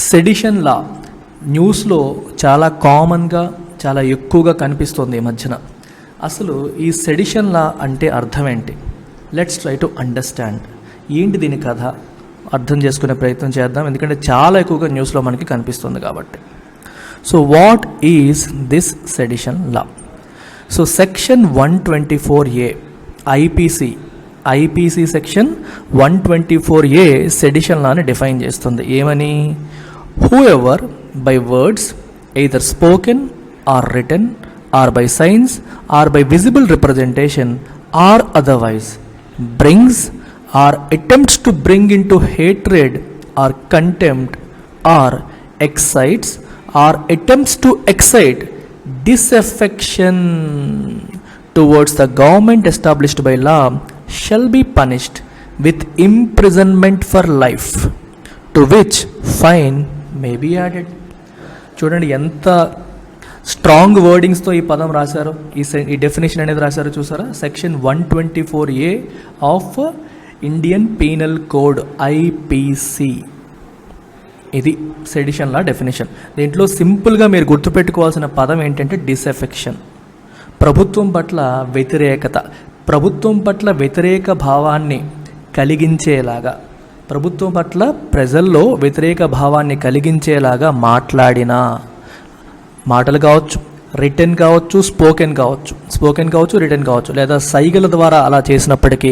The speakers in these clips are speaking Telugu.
సెడిషన్ లా న్యూస్లో చాలా కామన్గా చాలా ఎక్కువగా కనిపిస్తుంది ఈ మధ్యన. అసలు ఈ సెడిషన్ లా అంటే అర్థం ఏంటి? Let's try to understand. ఏంటి దీని కథ అర్థం చేసుకునే ప్రయత్నం చేద్దాం, ఎందుకంటే చాలా ఎక్కువగా న్యూస్లో మనకి కనిపిస్తుంది కాబట్టి. So what is this sedition law? So section 124A IPC section 124A sedition లాని డిఫైన్ చేస్తుంది. ఏమని? whoever by words either spoken or written or by signs or by visible representation or otherwise brings or attempts to bring into hatred or contempt or excites or attempts to excite disaffection towards the government established by law shall be punished with imprisonment for life, to which fine may be added. చూడండి ఎంత స్ట్రాంగ్ వర్డింగ్స్తో ఈ పదం రాశారు, ఈ డెఫినేషన్ అనేది రాశారు. చూసారా? Section 124A of Indian penal code IPC. ఇది సెడిషన్ లా డెఫినేషన్. దీంట్లో సింపుల్గా మీరు గుర్తుపెట్టుకోవాల్సిన పదం ఏంటంటే డిసెఫెక్షన్. ప్రభుత్వం పట్ల వ్యతిరేకత, ప్రభుత్వం పట్ల వ్యతిరేక భావాన్ని కలిగించేలాగా, ప్రభుత్వం పట్ల ప్రజల్లో వ్యతిరేక భావాన్ని కలిగించేలాగా మాట్లాడిన మాటలు కావచ్చు, రిటర్న్ కావచ్చు, స్పోకెన్ కావచ్చు, రిటర్న్ కావచ్చు, లేదా సైగల ద్వారా అలా చేసినప్పటికీ,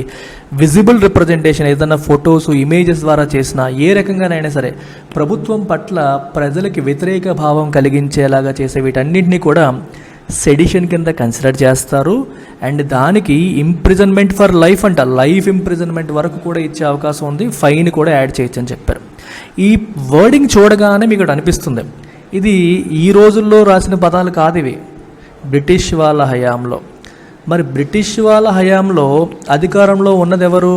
విజిబుల్ రిప్రజెంటేషన్ ఏదైనా ఫొటోస్, ఇమేజెస్ ద్వారా చేసినా, ఏ రకంగానైనా సరే ప్రభుత్వం పట్ల ప్రజలకి వ్యతిరేక భావం కలిగించేలాగా చేసే వీటన్నింటినీ కూడా సెడిషన్ కింద కన్సిడర్ చేస్తారు. అండ్ దానికి ఇంప్రిజన్మెంట్ ఫర్ లైఫ్ అంట, లైఫ్ ఇంప్రిజన్మెంట్ వరకు కూడా ఇచ్చే అవకాశం ఉంది, ఫైన్ కూడా యాడ్ చేయొచ్చు అని చెప్పారు. ఈ వర్డింగ్ చూడగానే మీకు అనిపిస్తుంది ఇది ఈ రోజుల్లో రాసిన పదాలు కాదు, ఇవి బ్రిటిష్ వాళ్ళ హయాంలో. మరి బ్రిటిష్ వాళ్ళ హయాంలో అధికారంలో ఉన్నది ఎవరు?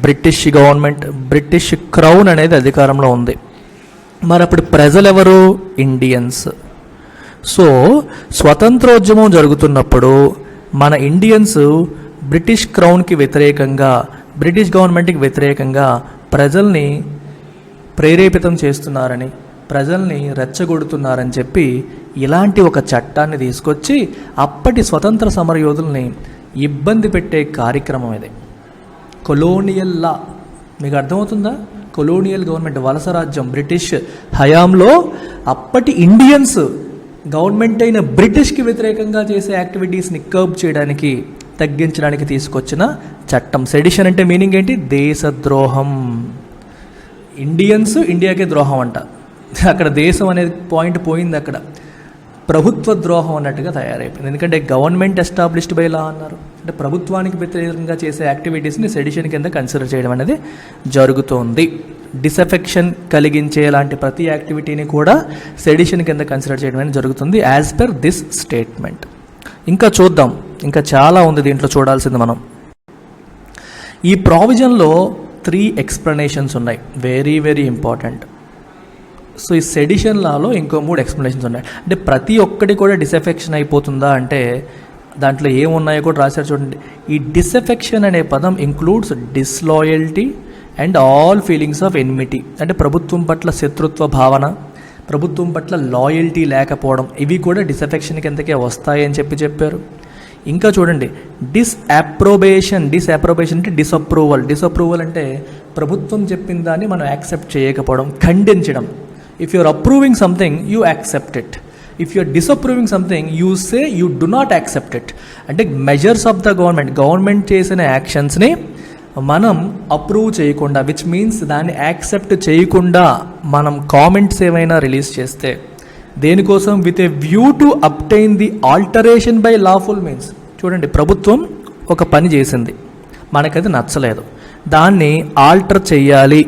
బ్రిటిష్ గవర్నమెంట్, బ్రిటిష్ క్రౌన్ అనేది అధికారంలో ఉంది. మరి అప్పుడు ప్రజలు ఎవరు? ఇండియన్స్. సో స్వతంత్రోద్యమం జరుగుతున్నప్పుడు మన ఇండియన్స్ బ్రిటిష్ క్రౌన్కి వ్యతిరేకంగా, బ్రిటిష్ గవర్నమెంట్కి వ్యతిరేకంగా ప్రజల్ని ప్రేరేపితం చేస్తున్నారని, ప్రజల్ని రెచ్చగొడుతున్నారని చెప్పి ఇలాంటి ఒక చట్టాన్ని తీసుకొచ్చి అప్పటి స్వతంత్ర సమరయోధుల్ని ఇబ్బంది పెట్టే కార్యక్రమం ఇది. కొలోనియల్ లా. మీకు అర్థమవుతుందా? కొలోనియల్ గవర్నమెంట్, వలస రాజ్యం, బ్రిటిష్ హయాంలో అప్పటి ఇండియన్స్ గవర్నమెంట్ అయిన బ్రిటిష్కి వ్యతిరేకంగా చేసే యాక్టివిటీస్ని కర్బ్ చేయడానికి, తగ్గించడానికి తీసుకొచ్చిన చట్టం. సెడిషన్ అంటే మీనింగ్ ఏంటి? దేశద్రోహం. ఇండియన్స్ ఇండియాకే ద్రోహం అంట. అక్కడ దేశం అనేది పాయింట్ పోయింది, అక్కడ ప్రభుత్వ ద్రోహం అన్నట్టుగా తయారైపోయింది. ఎందుకంటే గవర్నమెంట్ ఎస్టాబ్లిష్డ్ బై లా అన్నారు, అంటే ప్రభుత్వానికి వ్యతిరేకంగా చేసే యాక్టివిటీస్ని సెడిషన్ కింద కన్సిడర్ చేయడం అనేది జరుగుతోంది. డిసెఫెక్షన్ కలిగించే లాంటి ప్రతి యాక్టివిటీని కూడా సెడిషన్ కింద కన్సిడర్ చేయడం అనేది జరుగుతుంది యాజ్ పర్ దిస్ స్టేట్మెంట్. ఇంకా చూద్దాం, ఇంకా చాలా ఉంది దీంట్లో చూడాల్సింది మనం. ఈ ప్రావిజన్లో 3 ఎక్స్ప్లెనేషన్స్ ఉన్నాయి, వెరీ వెరీ ఇంపార్టెంట్. సో ఈ సెడిషన్ లాలో ఇంకో 3 ఎక్స్ప్లెనేషన్స్ ఉన్నాయి. అంటే ప్రతి ఒక్కటి కూడా డిసెఫెక్షన్ అయిపోతుందా అంటే దాంట్లో ఏమున్నాయో కూడా రాశారు చూడండి. ఈ డిసెఫెక్షన్ అనే పదం includes disloyalty and all feelings of enmity. అంటే ప్రభుత్వం పట్ల శత్రుత్వ భావన, ప్రభుత్వం పట్ల లాయల్టీ లేకపోవడం, ఇవి కూడా డిసెఫెక్షన్ కిందకే వస్తాయని చెప్పారు. ఇంకా చూడండి, డిస్అప్రోబేషన్ అంటే డిసప్రూవల్ అంటే ప్రభుత్వం చెప్పిన దాన్ని మనం యాక్సెప్ట్ చేయకపోవడం, ఖండించడం. If you are approving something you accept it, if you are disapproving something you say you do not accept it. అంటే మెజర్స్ ఆఫ్ ద గవర్నమెంట్ చేసిన యాక్షన్స్ని మనం అప్రూవ్ చేయకుండా, విచ్ మీన్స్ దాన్ని యాక్సెప్ట్ చేయకుండా మనం కామెంట్స్ ఏమైనా రిలీజ్ చేస్తే, దేనికోసం? With a view to obtain the alteration by lawful means. చూడండి, ప్రభుత్వం ఒక పని చేసింది, మనకది నచ్చలేదు, దాన్ని ఆల్టర్ చెయ్యాలి,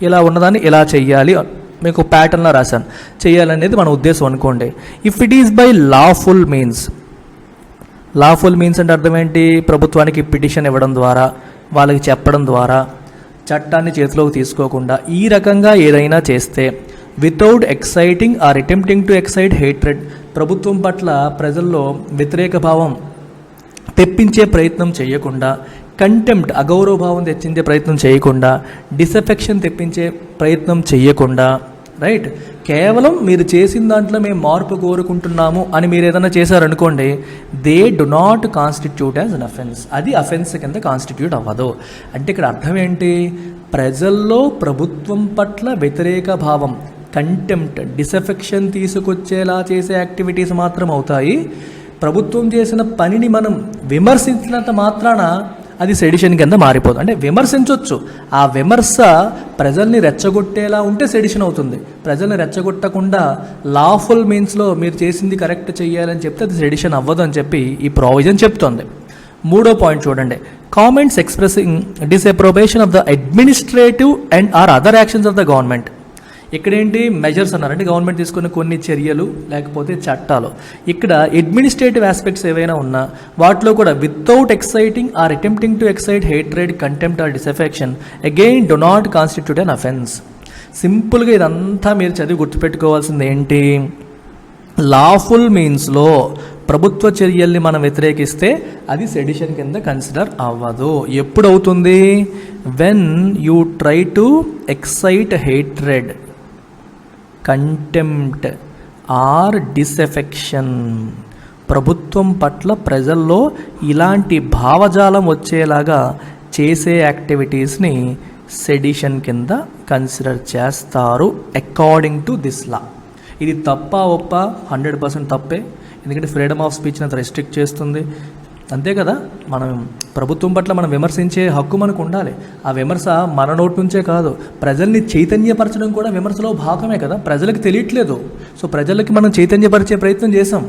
ఇలా ఉన్నదాన్ని ఇలా చెయ్యాలి, మీకు ప్యాటర్న్లో రాశాను, చెయ్యాలనేది మన ఉద్దేశం అనుకోండి. If it is by lawful means అంటే అర్థం ఏంటి? ప్రభుత్వానికి పిటిషన్ ఇవ్వడం ద్వారా, వాళ్ళకి చెప్పడం ద్వారా, చట్టాన్ని చేతిలోకి తీసుకోకుండా ఈ రకంగా ఏదైనా చేస్తే, without exciting or attempting to excite hatred, ప్రభుత్వం పట్ల ప్రజల్లో వ్యతిరేక భావం తెప్పించే ప్రయత్నం చేయకుండా, కంటెంప్ట్ అగౌరవభావం తెచ్చించే ప్రయత్నం చేయకుండా, డిసెఫెక్షన్ తెప్పించే ప్రయత్నం చేయకుండా, రైట్. కేవలం మీరు చేసిన దాంట్లో మేము మార్పు కోరుకుంటున్నాము అని మీరు ఏదైనా చేశారనుకోండి, they do not constitute as an offence. అది అఫెన్స్ కింద కాన్స్టిట్యూట్ అవ్వదు. అంటే ఇక్కడ అర్థం ఏంటి? ప్రజల్లో ప్రభుత్వం పట్ల వ్యతిరేక భావం, కంటెంప్ట్, డిసఫెక్షన్ తీసుకొచ్చేలా చేసే యాక్టివిటీస్ మాత్రం అవుతాయి. ప్రభుత్వం చేసిన పనిని మనం విమర్శించినంత మాత్రాన అది సెడిషన్ కింద మారిపోదు. అంటే విమర్శించవచ్చు, ఆ విమర్శ ప్రజల్ని రెచ్చగొట్టేలా ఉంటే సెడిషన్ అవుతుంది. ప్రజల్ని రెచ్చగొట్టకుండా లాఫుల్ మీన్స్లో మీరు చేసింది కరెక్ట్ చేయాలని చెప్తే అది సెడిషన్ అవ్వదు అని చెప్పి ఈ ప్రావిజన్ చెప్తోంది. మూడో పాయింట్ చూడండి, comments expressing disapprobation of the administrative and or other actions of the government. ఇక్కడేంటి మెజర్స్ అన్నారంటే గవర్నమెంట్ తీసుకున్న కొన్ని చర్యలు లేకపోతే చట్టాలు. ఇక్కడ అడ్మినిస్ట్రేటివ్ ఆస్పెక్ట్స్ ఏవైనా ఉన్నా వాటిలో కూడా without exciting or attempting to excite hatred, contempt or disaffection again do not constitute an offence. సింపుల్గా ఇదంతా మీరు చదివి గుర్తుపెట్టుకోవాల్సింది ఏంటి? లాఫుల్ మీన్స్లో ప్రభుత్వ చర్యల్ని మనం వ్యతిరేకిస్తే అది సెడిషన్ కింద కన్సిడర్ అవ్వదు. ఎప్పుడు అవుతుంది? When you try to excite hatred, contempt or disaffection. ప్రభుత్వం పట్ల ప్రజల్లో ఇలాంటి భావజాలం వచ్చేలాగా చేసే యాక్టివిటీస్ని సెడిషన్ కింద కన్సిడర్ చేస్తారు అకార్డింగ్ టు దిస్ లా. ఇది తప్ప ఒప్ప 100% తప్పే. ఎందుకంటే ఫ్రీడమ్ ఆఫ్ స్పీచ్ని అంత రెస్ట్రిక్ట్ చేస్తుంది. అంతే కదా, మనం ప్రభుత్వం పట్ల మనం విమర్శించే హక్కు మనకు ఉండాలి. ఆ విమర్శ మన నోటి నుంచే కాదు, ప్రజల్ని చైతన్యపరచడం కూడా విమర్శలో భాగమే కదా. ప్రజలకు తెలియట్లేదు, సో ప్రజలకి మనం చైతన్యపరిచే ప్రయత్నం చేసాం.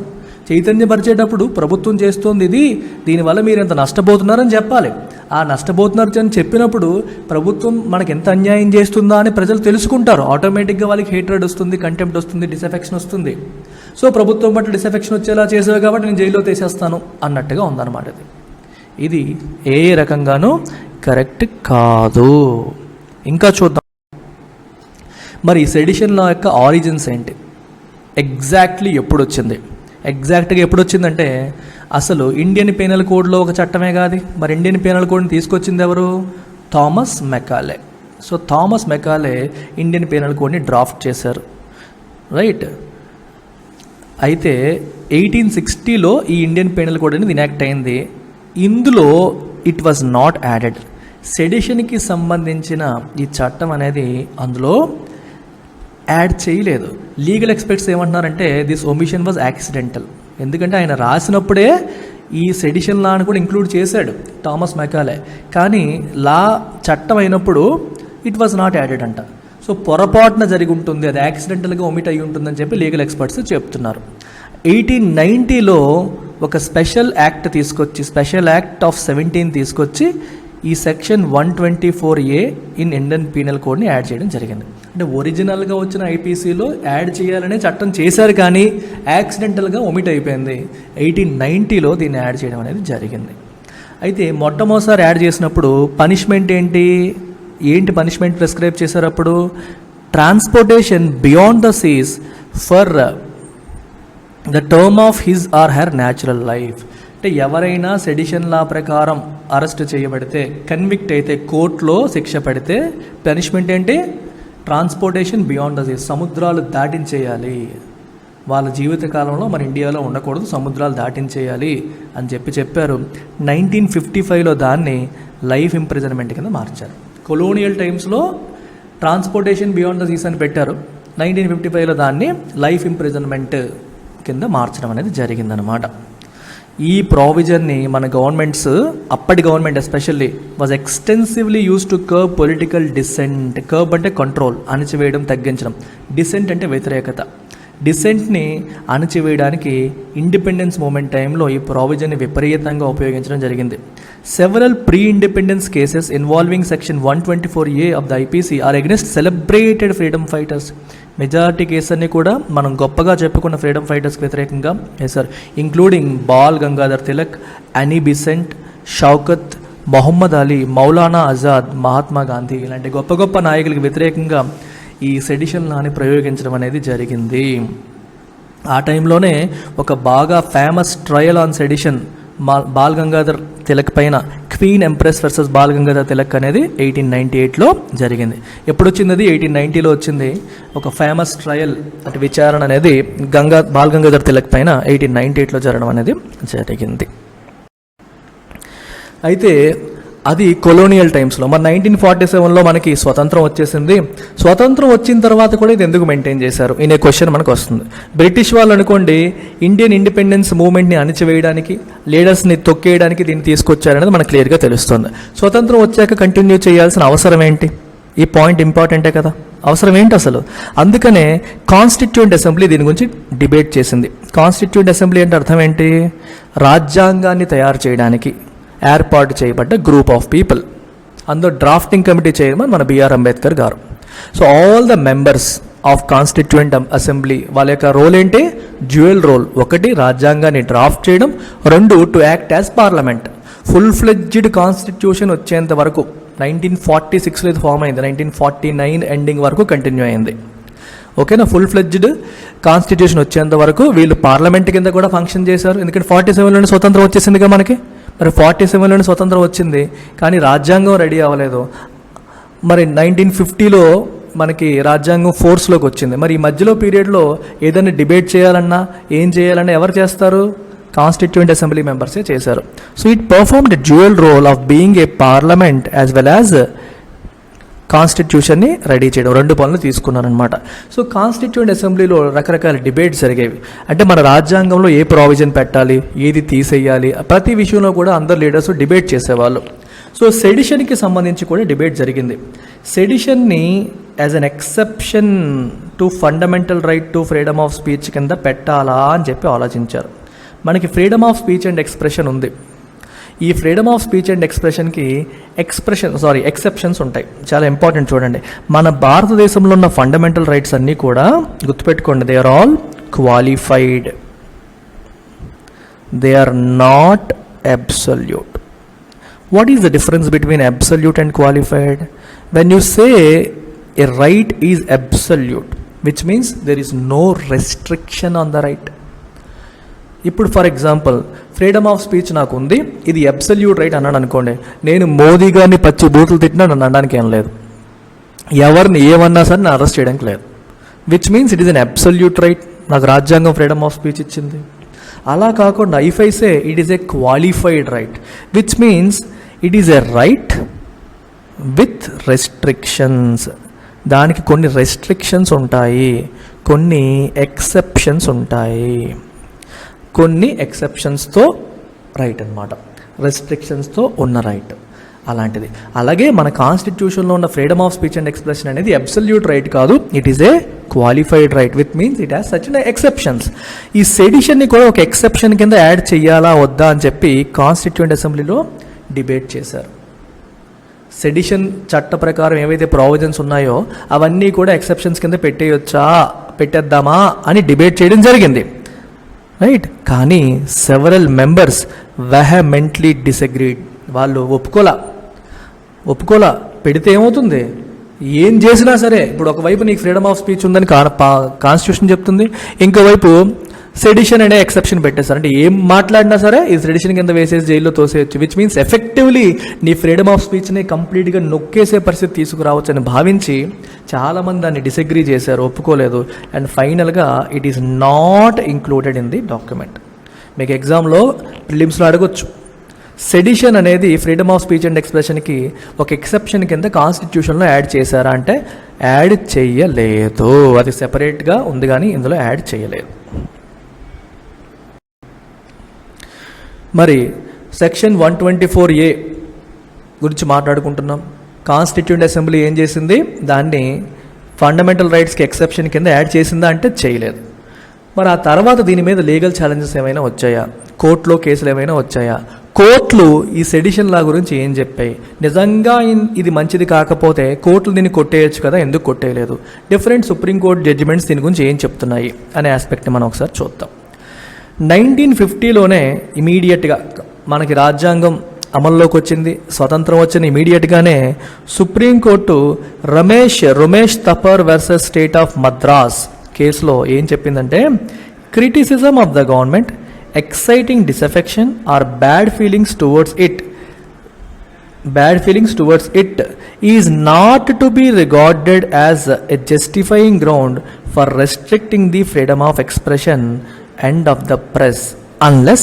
చైతన్యపరిచేటప్పుడు ప్రభుత్వం చేస్తోంది ఇది, దీనివల్ల మీరు ఎంత నష్టపోతున్నారని చెప్పాలి. ఆ నష్టపోతున్నారు అని చెప్పినప్పుడు ప్రభుత్వం మనకి ఎంత అన్యాయం చేస్తుందా అని ప్రజలు తెలుసుకుంటారు. ఆటోమేటిక్గా వాళ్ళకి హేట్రెడ్ వస్తుంది, కంటెంప్ట్ వస్తుంది, డిసఫెక్షన్ వస్తుంది. సో ప్రభుత్వం పట్ల డిసఫెక్షన్ వచ్చేలా చేసావు కాబట్టి నేను జైల్లో తీసేస్తాను అన్నట్టుగా ఉందన్నమాట. ఇది ఏ రకంగానూ కరెక్ట్ కాదు. ఇంకా చూద్దాం, మరి సెడిషన్ లా యొక్క ఆరిజిన్స్ ఏంటి, ఎగ్జాక్ట్లీ ఎప్పుడు వచ్చింది? ఎగ్జాక్ట్గా ఎప్పుడు వచ్చిందంటే అసలు ఇండియన్ పీనల్ కోడ్లో ఒక చట్టమే కాదు. మరి ఇండియన్ పీనల్ కోడ్ని తీసుకొచ్చింది ఎవరు? Thomas Macaulay. So Thomas Macaulay Indian penal కోడ్ని డ్రాఫ్ట్ చేశారు, రైట్. అయితే 1860లో ఈ ఇండియన్ పీనల్ కోడ్ అనేది ఇనాక్ట్ అయింది. ఇందులో ఇట్ వాజ్ నాట్ యాడెడ్. సెడిషన్కి సంబంధించిన ఈ చట్టం అనేది అందులో యాడ్ చేయలేదు. లీగల్ ఎక్స్పర్ట్స్ ఏమంటున్నారంటే దిస్ ఒమిషన్ వాజ్ యాక్సిడెంటల్. ఎందుకంటే ఆయన రాసినప్పుడే ఈ సెడిషన్ లాని కూడా ఇంక్లూడ్ చేశాడు థామస్ మెకాలే, కానీ లా చట్టం అయినప్పుడు ఇట్ వాజ్ నాట్ యాడెడ్ అంట. సో పొరపాటున జరిగి ఉంటుంది, అది యాక్సిడెంటల్గా ఒమిట్ అయ్యి ఉంటుందని చెప్పి లీగల్ ఎక్స్పర్ట్స్ చెప్తున్నారు. 1890లో ఒక స్పెషల్ యాక్ట్ తీసుకొచ్చి, స్పెషల్ యాక్ట్ ఆఫ్ 17 తీసుకొచ్చి ఈ section 124A in Indian penal కోడ్ని యాడ్ చేయడం జరిగింది. అంటే ఒరిజినల్గా వచ్చిన ఐపీసీలో యాడ్ చేయాలనే చట్టం చేశారు, కానీ యాక్సిడెంటల్గా ఒమిట్ అయిపోయింది. 1890లో దీన్ని యాడ్ చేయడం అనేది జరిగింది. అయితే మొట్టమొదటిసారి యాడ్ చేసినప్పుడు పనిష్మెంట్ ఏంటి పనిష్మెంట్ ప్రిస్క్రైబ్ చేశారు అప్పుడు? Transportation beyond the seas for the term of his or her natural life. అంటే ఎవరైనా సెడిషన్ లా ప్రకారం అరెస్ట్ చేయబడితే, కన్విక్ట్ అయితే, కోర్టులో శిక్ష పడితే పనిష్మెంట్ ఏంటి? ట్రాన్స్పోర్టేషన్ బియాండ్ ద సీస్, సముద్రాలు దాటించేయాలి. వాళ్ళ జీవితకాలంలో మన ఇండియాలో ఉండకూడదు, సముద్రాలు దాటించేయాలి అని చెప్పారు. 1955లో దాన్ని లైఫ్ ఇంప్రిజన్మెంట్ కింద మార్చారు. కొలోనియల్ టైమ్స్లో ట్రాన్స్పోర్టేషన్ బియాండ్ ద సీస్ అని పెట్టారు. 1955లో దాన్ని లైఫ్ ఇంప్రిజన్మెంట్ కింద మార్చడం అనేది జరిగిందనమాట. ఈ ప్రావిజన్ని మన గవర్నమెంట్స్, అప్పటి government especially, was extensively use to curb political dissent. Curb అంటే కంట్రోల్, అణచివేయడం, తగ్గించడం. డిసెంట్ అంటే వ్యతిరేకత. డిసెంట్ని అణచివేయడానికి ఇండిపెండెన్స్ మూమెంట్ టైంలో ఈ ప్రావిజన్ని విపరీతంగా ఉపయోగించడం జరిగింది. Several pre independence cases involving section 124A of the IPC or against celebrated freedom fighters. Majority కేసులన్నీ కూడా మనం గొప్పగా చెప్పుకున్న ఫ్రీడమ్ ఫైటర్స్కి వ్యతిరేకంగా వేశారు, ఇంక్లూడింగ్ బాల్ గంగాధర్ తిలక్, అనీ బిసెంట్, షౌకత్, మొహమ్మద్ అలీ, మౌలానా ఆజాద్, మహాత్మా గాంధీ ఇలాంటి గొప్ప గొప్ప నాయకులకు వ్యతిరేకంగా ఈ సెడిషన్ లాని ప్రయోగించడం అనేది జరిగింది. ఆ టైంలోనే ఒక బాగా famous trial on sedition Bal Gangadhar Tilak పైన Queen Empress versus Bal Gangadhar Tilak అనేది 1898లో జరిగింది. ఎప్పుడు వచ్చింది అది? 1890లో వచ్చింది. ఒక ఫేమస్ ట్రయల్ అంటే విచారణ అనేది బాల్ గంగాధర్ తిలక్ పైన 1898లో జరగడం అనేది జరిగింది. అయితే అది కొలోనియల్ టైమ్స్లో. మరి 1947లో మనకి స్వతంత్రం వచ్చేసింది. స్వతంత్రం వచ్చిన తర్వాత కూడా ఇది ఎందుకు మెయింటైన్ చేశారు అనే క్వశ్చన్ మనకు వస్తుంది. బ్రిటిష్ వాళ్ళు అనుకోండి ఇండియన్ ఇండిపెండెన్స్ మూవ్మెంట్ని అణిచివేయడానికి, లీడర్స్ని తొక్కేయడానికి దీన్ని తీసుకొచ్చారనేది మనకు క్లియర్గా తెలుస్తుంది. స్వతంత్రం వచ్చాక కంటిన్యూ చేయాల్సిన అవసరం ఏంటి? ఈ పాయింట్ ఇంపార్టెంటే కదా. అవసరం ఏంటి అసలు? అందుకనే కాన్స్టిట్యూయెంట్ అసెంబ్లీ దీని గురించి డిబేట్ చేసింది. కాన్స్టిట్యూయెంట్ అసెంబ్లీ అంటే అర్థం ఏంటి? రాజ్యాంగాన్ని తయారు చేయడానికి ఏర్పాటు చేయబడ్డ గ్రూప్ ఆఫ్ పీపుల్. అందులో డ్రాఫ్టింగ్ కమిటీ చైర్మన్ మన బిఆర్ అంబేద్కర్ గారు. So all the members of constituent assembly వాళ్ళ యొక్క రోల్ ఏంటి? Dual role. ఒకటి రాజ్యాంగాన్ని డ్రాఫ్ట్ చేయడం, రెండు to act as parliament. Full fledged constitution వచ్చేంత వరకు 1946లో ఇది ఫామ్ అయింది, 1949 ఎండింగ్ వరకు కంటిన్యూ అయింది. ఓకేనా? ఫుల్ ఫ్లెడ్జ్డ్ కాన్స్టిట్యూషన్ వచ్చేంత వరకు వీళ్ళు పార్లమెంట్ కింద కూడా ఫంక్షన్ చేశారు. ఎందుకంటే 47లోనే స్వతంత్రం వచ్చేసిందిగా మనకి. మరి 47లోనే స్వతంత్రం వచ్చింది కానీ రాజ్యాంగం రెడీ అవ్వలేదు. మరి 1950లో మనకి రాజ్యాంగం ఫోర్స్లోకి వచ్చింది. మరి ఈ మధ్యలో పీరియడ్లో ఏదైనా డిబేట్ చేయాలన్నా ఏం చేయాలన్నా ఎవరు చేస్తారు? కాన్స్టిట్యూయెంట్ అసెంబ్లీ మెంబర్సే చేశారు. So it performed dual role of being a parliament as well as కాన్స్టిట్యూషన్ని రెడీ చేయడం. రెండు పనులు తీసుకున్నారనమాట. సో కాన్స్టిట్యూయెంట్ అసెంబ్లీలో రకరకాల డిబేట్స్ జరిగేవి. అంటే మన రాజ్యాంగంలో ఏ ప్రావిజన్ పెట్టాలి, ఏది తీసేయాలి, ప్రతి విషయంలో కూడా అందరు లీడర్స్ డిబేట్ చేసేవాళ్ళు. సో సెడిషన్కి సంబంధించి కూడా డిబేట్ జరిగింది. సెడిషన్ని as an exception to fundamental right to freedom of speech కింద పెట్టాలా అని చెప్పి ఆలోచించారు. మనకి freedom of speech and expression ఉంది. ఈ ఫ్రీడమ్ ఆఫ్ స్పీచ్ అండ్ ఎక్స్ప్రెషన్కి ఎక్సెప్షన్స్ ఉంటాయి. చాలా ఇంపార్టెంట్ చూడండి. మన భారతదేశంలో ఉన్న ఫండమెంటల్ రైట్స్ అన్నీ కూడా గుర్తుపెట్టుకోండి, they are all qualified, they are not absolute. What is the difference between absolute and qualified? When you say a right is absolute which means there is no restriction on the right. ఇప్పుడు for example freedom of speech నాకు ఉంది, ఇది అబ్సల్యూట్ రైట్ అన్నాడు అనుకోండి, నేను మోదీ గారిని పచ్చి బూతులు తిట్టినా నన్ను అనడానికి ఏం లేదు, ఎవరిని ఏమన్నా సరే నేను అరెస్ట్ చేయడానికి లేదు. Which means it is an absolute right. నాకు రాజ్యాంగం ఫ్రీడమ్ ఆఫ్ స్పీచ్ ఇచ్చింది. అలా కాకుండా if I say it is a qualified right which means it is a right with restrictions. దానికి కొన్ని రెస్ట్రిక్షన్స్ ఉంటాయి, కొన్ని ఎక్సెప్షన్స్ ఉంటాయి. కొన్ని ఎక్సెప్షన్స్తో రైట్ అనమాట, రెస్ట్రిక్షన్స్తో ఉన్న రైట్ అలాంటిది. అలాగే మన కాన్స్టిట్యూషన్లో ఉన్న freedom of speech and expression అనేది అబ్సల్యూట్ రైట్ కాదు, it is a qualified right with means it has such exceptions. ఈ సెడిషన్ని కూడా ఒక ఎక్సెప్షన్ కింద యాడ్ చేయాలా వద్దా అని చెప్పి కాన్స్టిట్యూయెంట్ అసెంబ్లీలో డిబేట్ చేశారు. సెడిషన్ చట్ట ప్రకారం ఏవైతే ప్రావిజన్స్ ఉన్నాయో అవన్నీ కూడా ఎక్సెప్షన్స్ కింద పెట్టేద్దామా అని డిబేట్ చేయడం జరిగింది, రైట్. కానీ సెవరల్ మెంబర్స్ వెహమెంట్లీ డిసగ్రీడ్. వాళ్ళు ఒప్పుకోలా పెడితే ఏమవుతుంది? ఏం చేసినా సరే, ఇప్పుడు ఒకవైపు నీకు ఫ్రీడమ్ ఆఫ్ స్పీచ్ ఉందని కాన్స్టిట్యూషన్ చెప్తుంది, ఇంకోవైపు సెడిషన్ అనే ఎక్సెప్షన్ పెట్టేస్తారు. అంటే ఏం మాట్లాడినా సరే ఈ సెడిషన్ కింద వేసేసి జైల్లో తోసేయచ్చు. విచ్ మీన్స్ ఎఫెక్టివ్లీ నీ ఫ్రీడమ్ ఆఫ్ స్పీచ్ని కంప్లీట్గా నొక్కేసే పరిస్థితి తీసుకురావచ్చు అని భావించి చాలామంది దాన్ని డిసగ్రీ చేశారు, ఒప్పుకోలేదు. అండ్ ఫైనల్గా it is not included in the document. మీకు ఎగ్జామ్లో ప్రిలిమ్స్లో అడగొచ్చు, సెడిషన్ అనేది ఫ్రీడమ్ ఆఫ్ స్పీచ్ అండ్ ఎక్స్ప్రెషన్కి ఒక ఎక్సెప్షన్ కింద కాన్స్టిట్యూషన్లో యాడ్ చేశారా అంటే యాడ్ చేయలేదు. అది సెపరేట్గా ఉంది కానీ ఇందులో యాడ్ చేయలేదు. మరి సెక్షన్ 124A గురించి మాట్లాడుకుంటున్నాం. కాన్స్టిట్యూయెంట్ అసెంబ్లీ ఏం చేసింది? దాన్ని ఫండమెంటల్ రైట్స్కి ఎక్సెప్షన్ కింద యాడ్ చేసిందా అంటే చేయలేదు. మరి ఆ తర్వాత దీని మీద లీగల్ ఛాలెంజెస్ ఏమైనా వచ్చాయా? కోర్టులో కేసులు ఏమైనా వచ్చాయా? కోర్టులు ఈ సెడిషన్ లా గురించి ఏం చెప్పాయి? నిజంగా ఇది మంచిది కాకపోతే కోర్టులు దీన్ని కొట్టేయచ్చు కదా, ఎందుకు కొట్టేయలేదు? డిఫరెంట్ సుప్రీంకోర్టు జడ్జిమెంట్స్ దీని గురించి ఏం చెప్తున్నాయి అనే ఆస్పెక్ట్ని మనం ఒకసారి చూద్దాం. 1950లోనే ఇమీడియట్గా మనకి రాజ్యాంగం అమల్లోకి వచ్చింది, స్వతంత్రం వచ్చిన ఇమీడియట్గానే supreme court Ramesh Thapar versus state of Madras కేసులో ఏం చెప్పిందంటే, criticism of the government exciting disaffection or bad feelings towards it bad feelings towards it is not to be regarded as a justifying ground for restricting the freedom of expression and of the press unless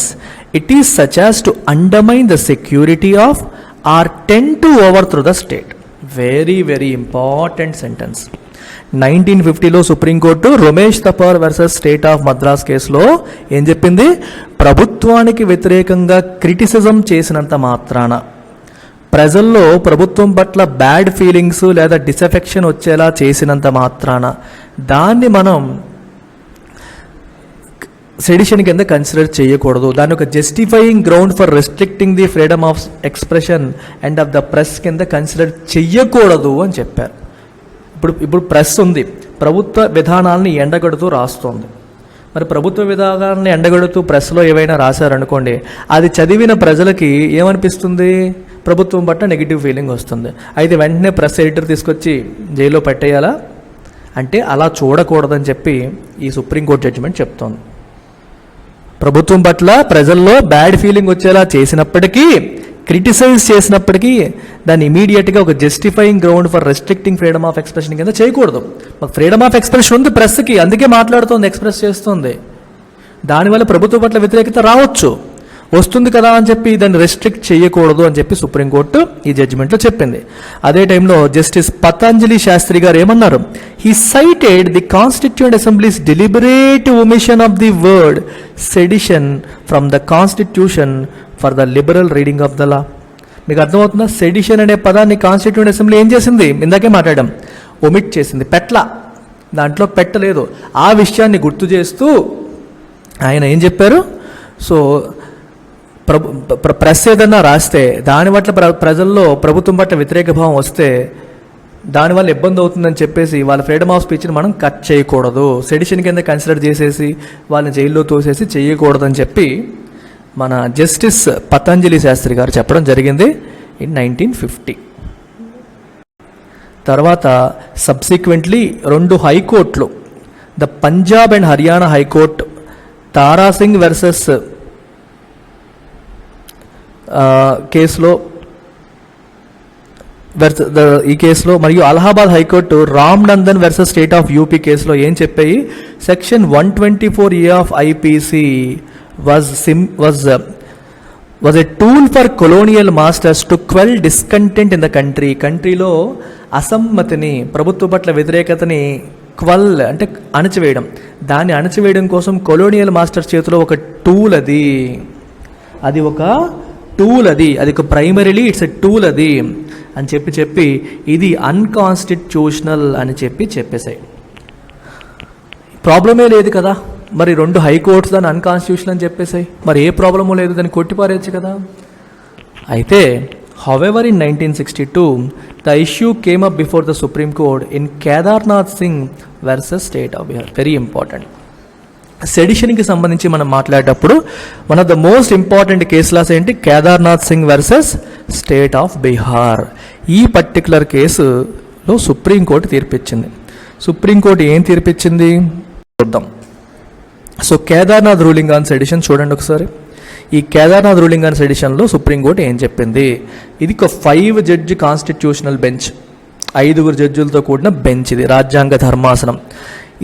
it is such as to undermine the security of or tend to overthrow the state. Very, very important sentence. 1950లో supreme court Ramesh Thapar versus state of Madras కేసులో ఏం చెప్పింది? ప్రభుత్వానికి వ్యతిరేకంగా క్రిటిసిజం చేసినంత మాత్రాన, ప్రజల్లో ప్రభుత్వం పట్ల బ్యాడ్ ఫీలింగ్స్ లేదా డిసెఫెక్షన్ వచ్చేలా చేసినంత మాత్రాన దాన్ని మనం సెడిషన్ కింద కన్సిడర్ చేయకూడదు, దాన్ని ఒక justifying ground for restricting the freedom of expression and of the press కింద కన్సిడర్ చెయ్యకూడదు అని చెప్పారు. ఇప్పుడు ప్రెస్ ఉంది, ప్రభుత్వ విధానాలని ఎండగడుతూ రాస్తోంది. మరి ప్రభుత్వ విధానాలను ఎండగడుతూ ప్రెస్లో ఏవైనా రాశారనుకోండి, అది చదివిన ప్రజలకి ఏమనిపిస్తుంది? ప్రభుత్వం పట్ల నెగిటివ్ ఫీలింగ్ వస్తుంది. అయితే వెంటనే ప్రెస్ ఎడిటర్ తీసుకొచ్చి జైల్లో పెట్టేయాలా అంటే అలా చూడకూడదని చెప్పి ఈ సుప్రీంకోర్టు జడ్జిమెంట్ చెప్తోంది. ప్రభుత్వం పట్ల ప్రజల్లో బ్యాడ్ ఫీలింగ్ వచ్చేలా చేసినప్పటికీ, క్రిటిసైజ్ చేసినప్పటికీ దాన్ని ఇమీడియట్గా ఒక justifying ground for restricting freedom of expression కింద చేయకూడదు. మాకు ఫ్రీడమ్ ఆఫ్ ఎక్స్ప్రెషన్ ఉంది ప్రెస్కి, అందుకే మాట్లాడుతోంది, ఎక్స్ప్రెస్ చేస్తుంది. దానివల్ల ప్రభుత్వం పట్ల వ్యతిరేకత రావచ్చు, వస్తుంది కదా అని చెప్పి దాన్ని రెస్ట్రిక్ట్ చేయకూడదు అని చెప్పి సుప్రీంకోర్టు ఈ జడ్జిమెంట్లో చెప్పింది. అదే టైంలో జస్టిస్ పతంజలి శాస్త్రి గారు ఏమన్నారు? He cited the constituent assembly's deliberate omission of the word sedition from the constitution for the liberal reading of the law. మీకు అర్థమవుతుందా? సెడిషన్ అనే పదాన్ని కాన్స్టిట్యూయెంట్ అసెంబ్లీ ఏం చేసింది? ఇందాకే మాట్లాడాం, ఒమిట్ చేసింది, పెట్ల, దాంట్లో పెట్టలేదు. ఆ విషయాన్ని గుర్తు చేస్తూ ఆయన ఏం చెప్పారు? సో ప్రెస్ ఏదన్నా రాస్తే దాని పట్ల ప్రజల్లో ప్రభుత్వం పట్ల వ్యతిరేక భావం వస్తే దానివల్ల ఇబ్బంది అవుతుందని చెప్పేసి వాళ్ళ ఫ్రీడమ్ ఆఫ్ స్పీచ్ని మనం కట్ చేయకూడదు, సెడిషన్ కింద కన్సిడర్ చేసేసి వాళ్ళని జైల్లో తోసేసి చేయకూడదని చెప్పి మన జస్టిస్ పతంజలి శాస్త్రి గారు చెప్పడం జరిగింది ఇన్ 1950. తర్వాత సబ్సిక్వెంట్లీ 2 హైకోర్టులు, the Punjab and Haryana high court Tara Singh versus కేసులో ఈ కేసులో మరియు Allahabad high court Ram Nandan versus state of UP కేసులో ఏం చెప్పాయి? Section 124A of IPC was a tool for colonial masters to quell discontent in the country. కంట్రీలో అసమ్మతిని, ప్రభుత్వ పట్ల వ్యతిరేకతని క్వల్ అంటే అణచివేయడం, దాన్ని అణచివేయడం కోసం కొలోనియల్ మాస్టర్స్ చేతిలో ఒక టూల్ అది ఒక టూల్, అది ఒక ప్రైమరీలీ ఇట్స్ ఎ టూల్ అది అని చెప్పి ఇది అన్కాన్స్టిట్యూషనల్ అని చెప్పేసాయి. ప్రాబ్లమే లేదు కదా, మరి 2 హైకోర్ట్స్ దాన్ని అన్కాన్స్టిట్యూషనల్ అని చెప్పేసాయి, మరి ఏ ప్రాబ్లము లేదు, దాన్ని కొట్టిపారేయచ్చు కదా. అయితే however in 1962 the issue came up before the supreme court in Kedarnath Singh versus state of Bihar. Very important. సెడిషన్కి సంబంధించి మనం మాట్లాడేటప్పుడు one of the most important case laws ఏంటి? Kedarnath Singh versus state of Bihar. ఈ పర్టికులర్ కేసులో సుప్రీంకోర్టు తీర్పిచ్చింది. సుప్రీంకోర్టు ఏం తీర్పిచ్చింది చూద్దాం. So Kedarnath ruling on sedition చూడండి ఒకసారి. ఈ కేదార్నాథ్ రూలింగ్ ఆన్ సెడిషన్లో సుప్రీంకోర్టు ఏం చెప్పింది? ఇది ఒక 5 జడ్జి కాన్స్టిట్యూషనల్ బెంచ్, 5 జడ్జులతో కూడిన బెంచ్, ఇది రాజ్యాంగ ధర్మాసనం.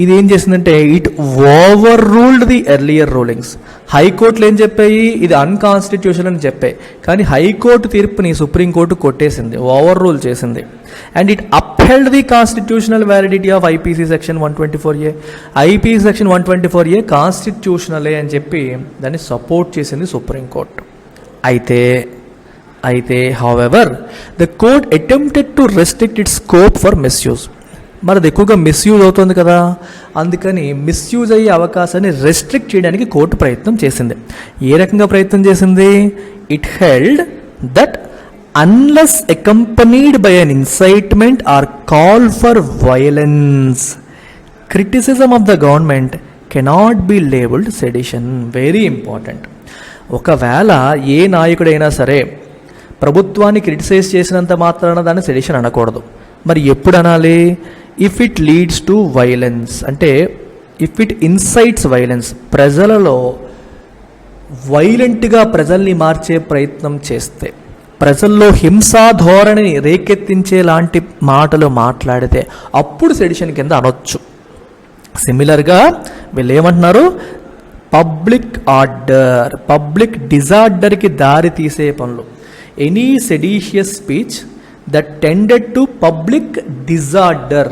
ఇది ఏం చేసిందంటే it overruled the earlier rulings. హైకోర్టులు ఏం చెప్పాయి? ఇది అన్కాన్స్టిట్యూషనల్ అని చెప్పాయి, కానీ హైకోర్టు తీర్పుని సుప్రీంకోర్టు కొట్టేసింది, ఓవర్ రూల్ చేసింది. And it upheld the constitutional validity of IPC section 124A. IPC section 124A కాన్స్టిట్యూషనలే అని చెప్పి దాన్ని సపోర్ట్ చేసింది సుప్రీంకోర్టు. అయితే however the court attempted to restrict it's scope for misuse. మరి అది ఎక్కువగా మిస్యూజ్ అవుతుంది కదా, అందుకని మిస్యూజ్ అయ్యే అవకాశాన్ని రెస్ట్రిక్ట్ చేయడానికి కోర్టు ప్రయత్నం చేసింది. ఏ రకంగా ప్రయత్నం చేసింది? It held that unless accompanied by an incitement or call for violence, criticism of the government cannot be labelled sedition. Very important. ఒకవేళ ఏ నాయకుడైనా సరే ప్రభుత్వాన్ని క్రిటిసైజ్ చేసినంత మాత్రాన దాన్ని సెడిషన్ అనకూడదు. మరి ఎప్పుడు అనాలి? If it leads to violence, అంటే ఇఫ్ ఇట్ ఇన్సైట్స్ వైలెన్స్, ప్రజలలో వైలెంట్గా ప్రజల్ని మార్చే ప్రయత్నం చేస్తే, ప్రజల్లో హింసా ధోరణిని రేకెత్తించేలాంటి మాటలు మాట్లాడితే అప్పుడు సెడిషన్ కింద అనొచ్చు. సిమిలర్గా వీళ్ళు ఏమంటున్నారు, పబ్లిక్ ఆర్డర్, పబ్లిక్ డిజార్డర్కి దారి తీసే పనులు, any seditious speech that tended to public disorder,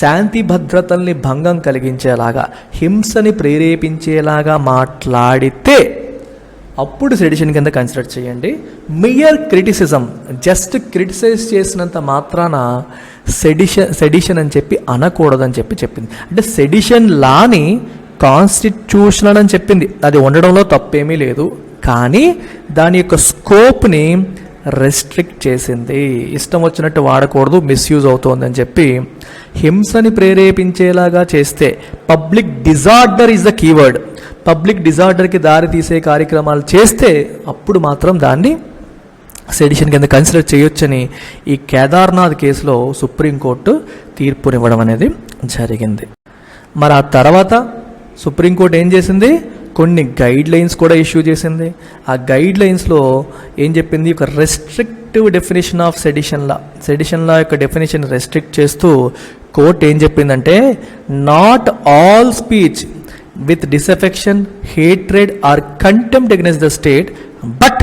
శాంతి భద్రతల్ని భంగం కలిగించేలాగా, హింసని ప్రేరేపించేలాగా మాట్లాడితే అప్పుడు సెడిషన్ కింద కన్సిడర్ చేయండి. మియర్ క్రిటిసిజం, జస్ట్ క్రిటిసైజ్ చేసినంత మాత్రాన సెడిషన్ అని చెప్పి అనకూడదని చెప్పింది. అంటే సెడిషన్ లాని కాన్స్టిట్యూషనల్ అని చెప్పింది, అది ఉండడంలో తప్పేమీ లేదు, కానీ దాని యొక్క స్కోప్ని రెస్ట్రిక్ట్ చేసింది. ఇష్టం వచ్చినట్టు వాడకూడదు, మిస్యూజ్ అవుతోందని చెప్పి హింసని ప్రేరేపించేలాగా చేస్తే, public disorder is the keyword, public డిజార్డర్కి దారి తీసే కార్యక్రమాలు చేస్తే అప్పుడు మాత్రం దాన్ని సెడిషన్ కింద కన్సిడర్ చేయొచ్చని ఈ కేదార్నాథ్ కేసులో సుప్రీంకోర్టు తీర్పునివ్వడం అనేది జరిగింది. మరి ఆ తర్వాత సుప్రీంకోర్టు ఏం చేసింది, కొన్ని గైడ్ లైన్స్ కూడా ఇష్యూ చేసింది. ఆ గైడ్ లైన్స్లో ఏం చెప్పింది, ఒక restrictive definition of sedition law యొక్క డెఫినేషన్ రెస్ట్రిక్ట్ చేస్తూ కోర్టు ఏం చెప్పిందంటే, not all speech with disaffection, hatred or contempt against the state, but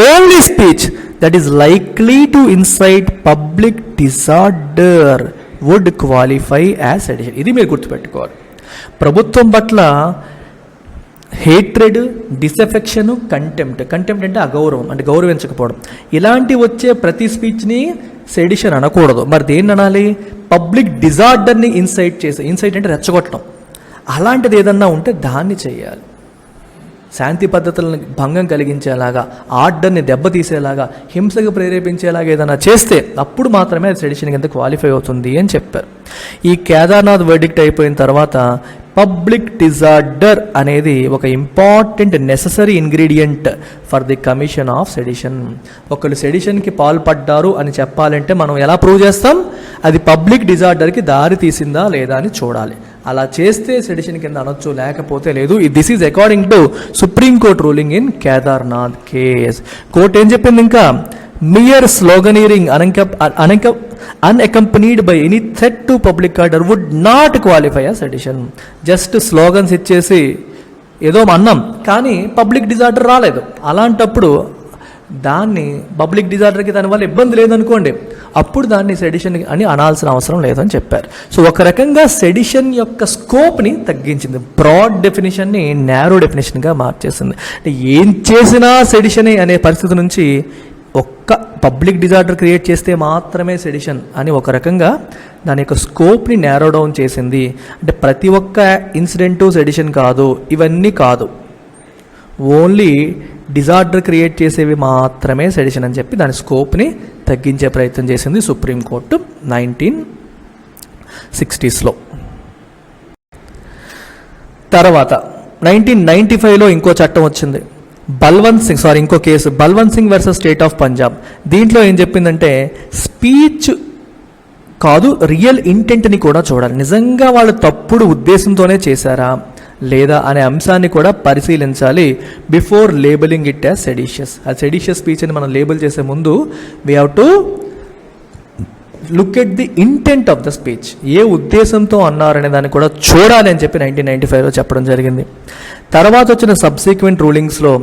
only speech that is likely to incite public disorder would qualify as sedition. ఇది మీరు గుర్తుపెట్టుకోవాలి. ప్రభుత్వం పట్ల హేట్రెడ్, డిసెఫెక్షన్, కంటెంప్ట్ అంటే అగౌరవం, అంటే గౌరవించకపోవడం, ఇలాంటి వచ్చే ప్రతి స్పీచ్ని సెడిషన్ అనకూడదు. మరి దేన్ని అనాలి, పబ్లిక్ డిజార్డర్ని ఇన్సైట్ అంటే రెచ్చగొట్టడం, అలాంటిది ఏదన్నా ఉంటే దాన్ని చేయాలి. శాంతి పద్ధతులను భంగం కలిగించేలాగా, ఆర్డర్ని దెబ్బతీసేలాగా, హింసకు ప్రేరేపించేలాగా ఏదైనా చేస్తే అప్పుడు మాత్రమే అది సెడిషన్ కింద క్వాలిఫై అవుతుంది అని చెప్పారు. ఈ కేదార్నాథ్ వర్డిక్ట్ అయిపోయిన తర్వాత పబ్లిక్ డిజార్డర్ అనేది ఒక important necessary ingredient for the commission of sedition. ఒకళ్ళు సెడిషన్కి పాల్పడ్డారు అని చెప్పాలంటే మనం ఎలా ప్రూవ్ చేస్తాం, అది పబ్లిక్ డిజార్డర్కి దారి తీసిందా లేదా అని చూడాలి. అలా చేస్తే సెడిషన్ కింద అనొచ్చు, లేకపోతే లేదు. This is according to supreme court ruling in Kedarnath case. Court ఏం చెప్పింది ఇంకా, mere స్లోగనీరింగ్ unaccompanied by any threat to public order would not qualify as sedition. Just slogans ఇచ్చేసి ఏదో అన్నాం కానీ పబ్లిక్ డిజార్డర్ రాలేదు, అలాంటప్పుడు దాన్ని పబ్లిక్ డిజార్డర్కి దానివల్ల ఇబ్బంది లేదనుకోండి, అప్పుడు దాన్ని సెడిషన్ అని అనాల్సిన అవసరం లేదని చెప్పారు. సో ఒక రకంగా సెడిషన్ యొక్క స్కోప్ని తగ్గించింది, బ్రాడ్ డెఫినేషన్ని నేరో డెఫినేషన్గా మార్చేసింది. అంటే ఏం చేసినా సెడిషనే అనే పరిస్థితి నుంచి ఒక్క పబ్లిక్ డిజార్డర్ క్రియేట్ చేస్తే మాత్రమే సెడిషన్ అని ఒక రకంగా దాని యొక్క స్కోప్ని నేరో డౌన్ చేసింది. అంటే ప్రతి ఒక్క ఇన్సిడెంటు సెడిషన్ కాదు, ఇవన్నీ కాదు, ఓన్లీ డిజార్డర్ క్రియేట్ చేసేవి మాత్రమే సెడిషన్ అని చెప్పి దాని స్కోప్ని తగ్గించే ప్రయత్నం చేసింది సుప్రీంకోర్టు 1960s. తర్వాత 1995లో ఇంకో చట్టం వచ్చింది, ఇంకో case Balwant Singh versus state of Punjab. దీంట్లో ఏం చెప్పిందంటే, స్పీచ్ కాదు రియల్ ఇంటెంట్ని కూడా చూడాలి, నిజంగా వాళ్ళు తప్పుడు ఉద్దేశంతోనే చేశారా లేదా అనే అంశాన్ని కూడా పరిశీలించాలి before labelling it as seditious. ఆ సెడిషియస్ స్పీచ్ అని మనం లేబుల్ చేసే ముందు we have to look at the intent of the speech, ఏ ఉద్దేశంతో అన్నారనే దాన్ని కూడా చూడాలి అని చెప్పి 1995లో చెప్పడం జరిగింది. తర్వాత వచ్చిన సబ్సిక్వెంట్ రూలింగ్స్లో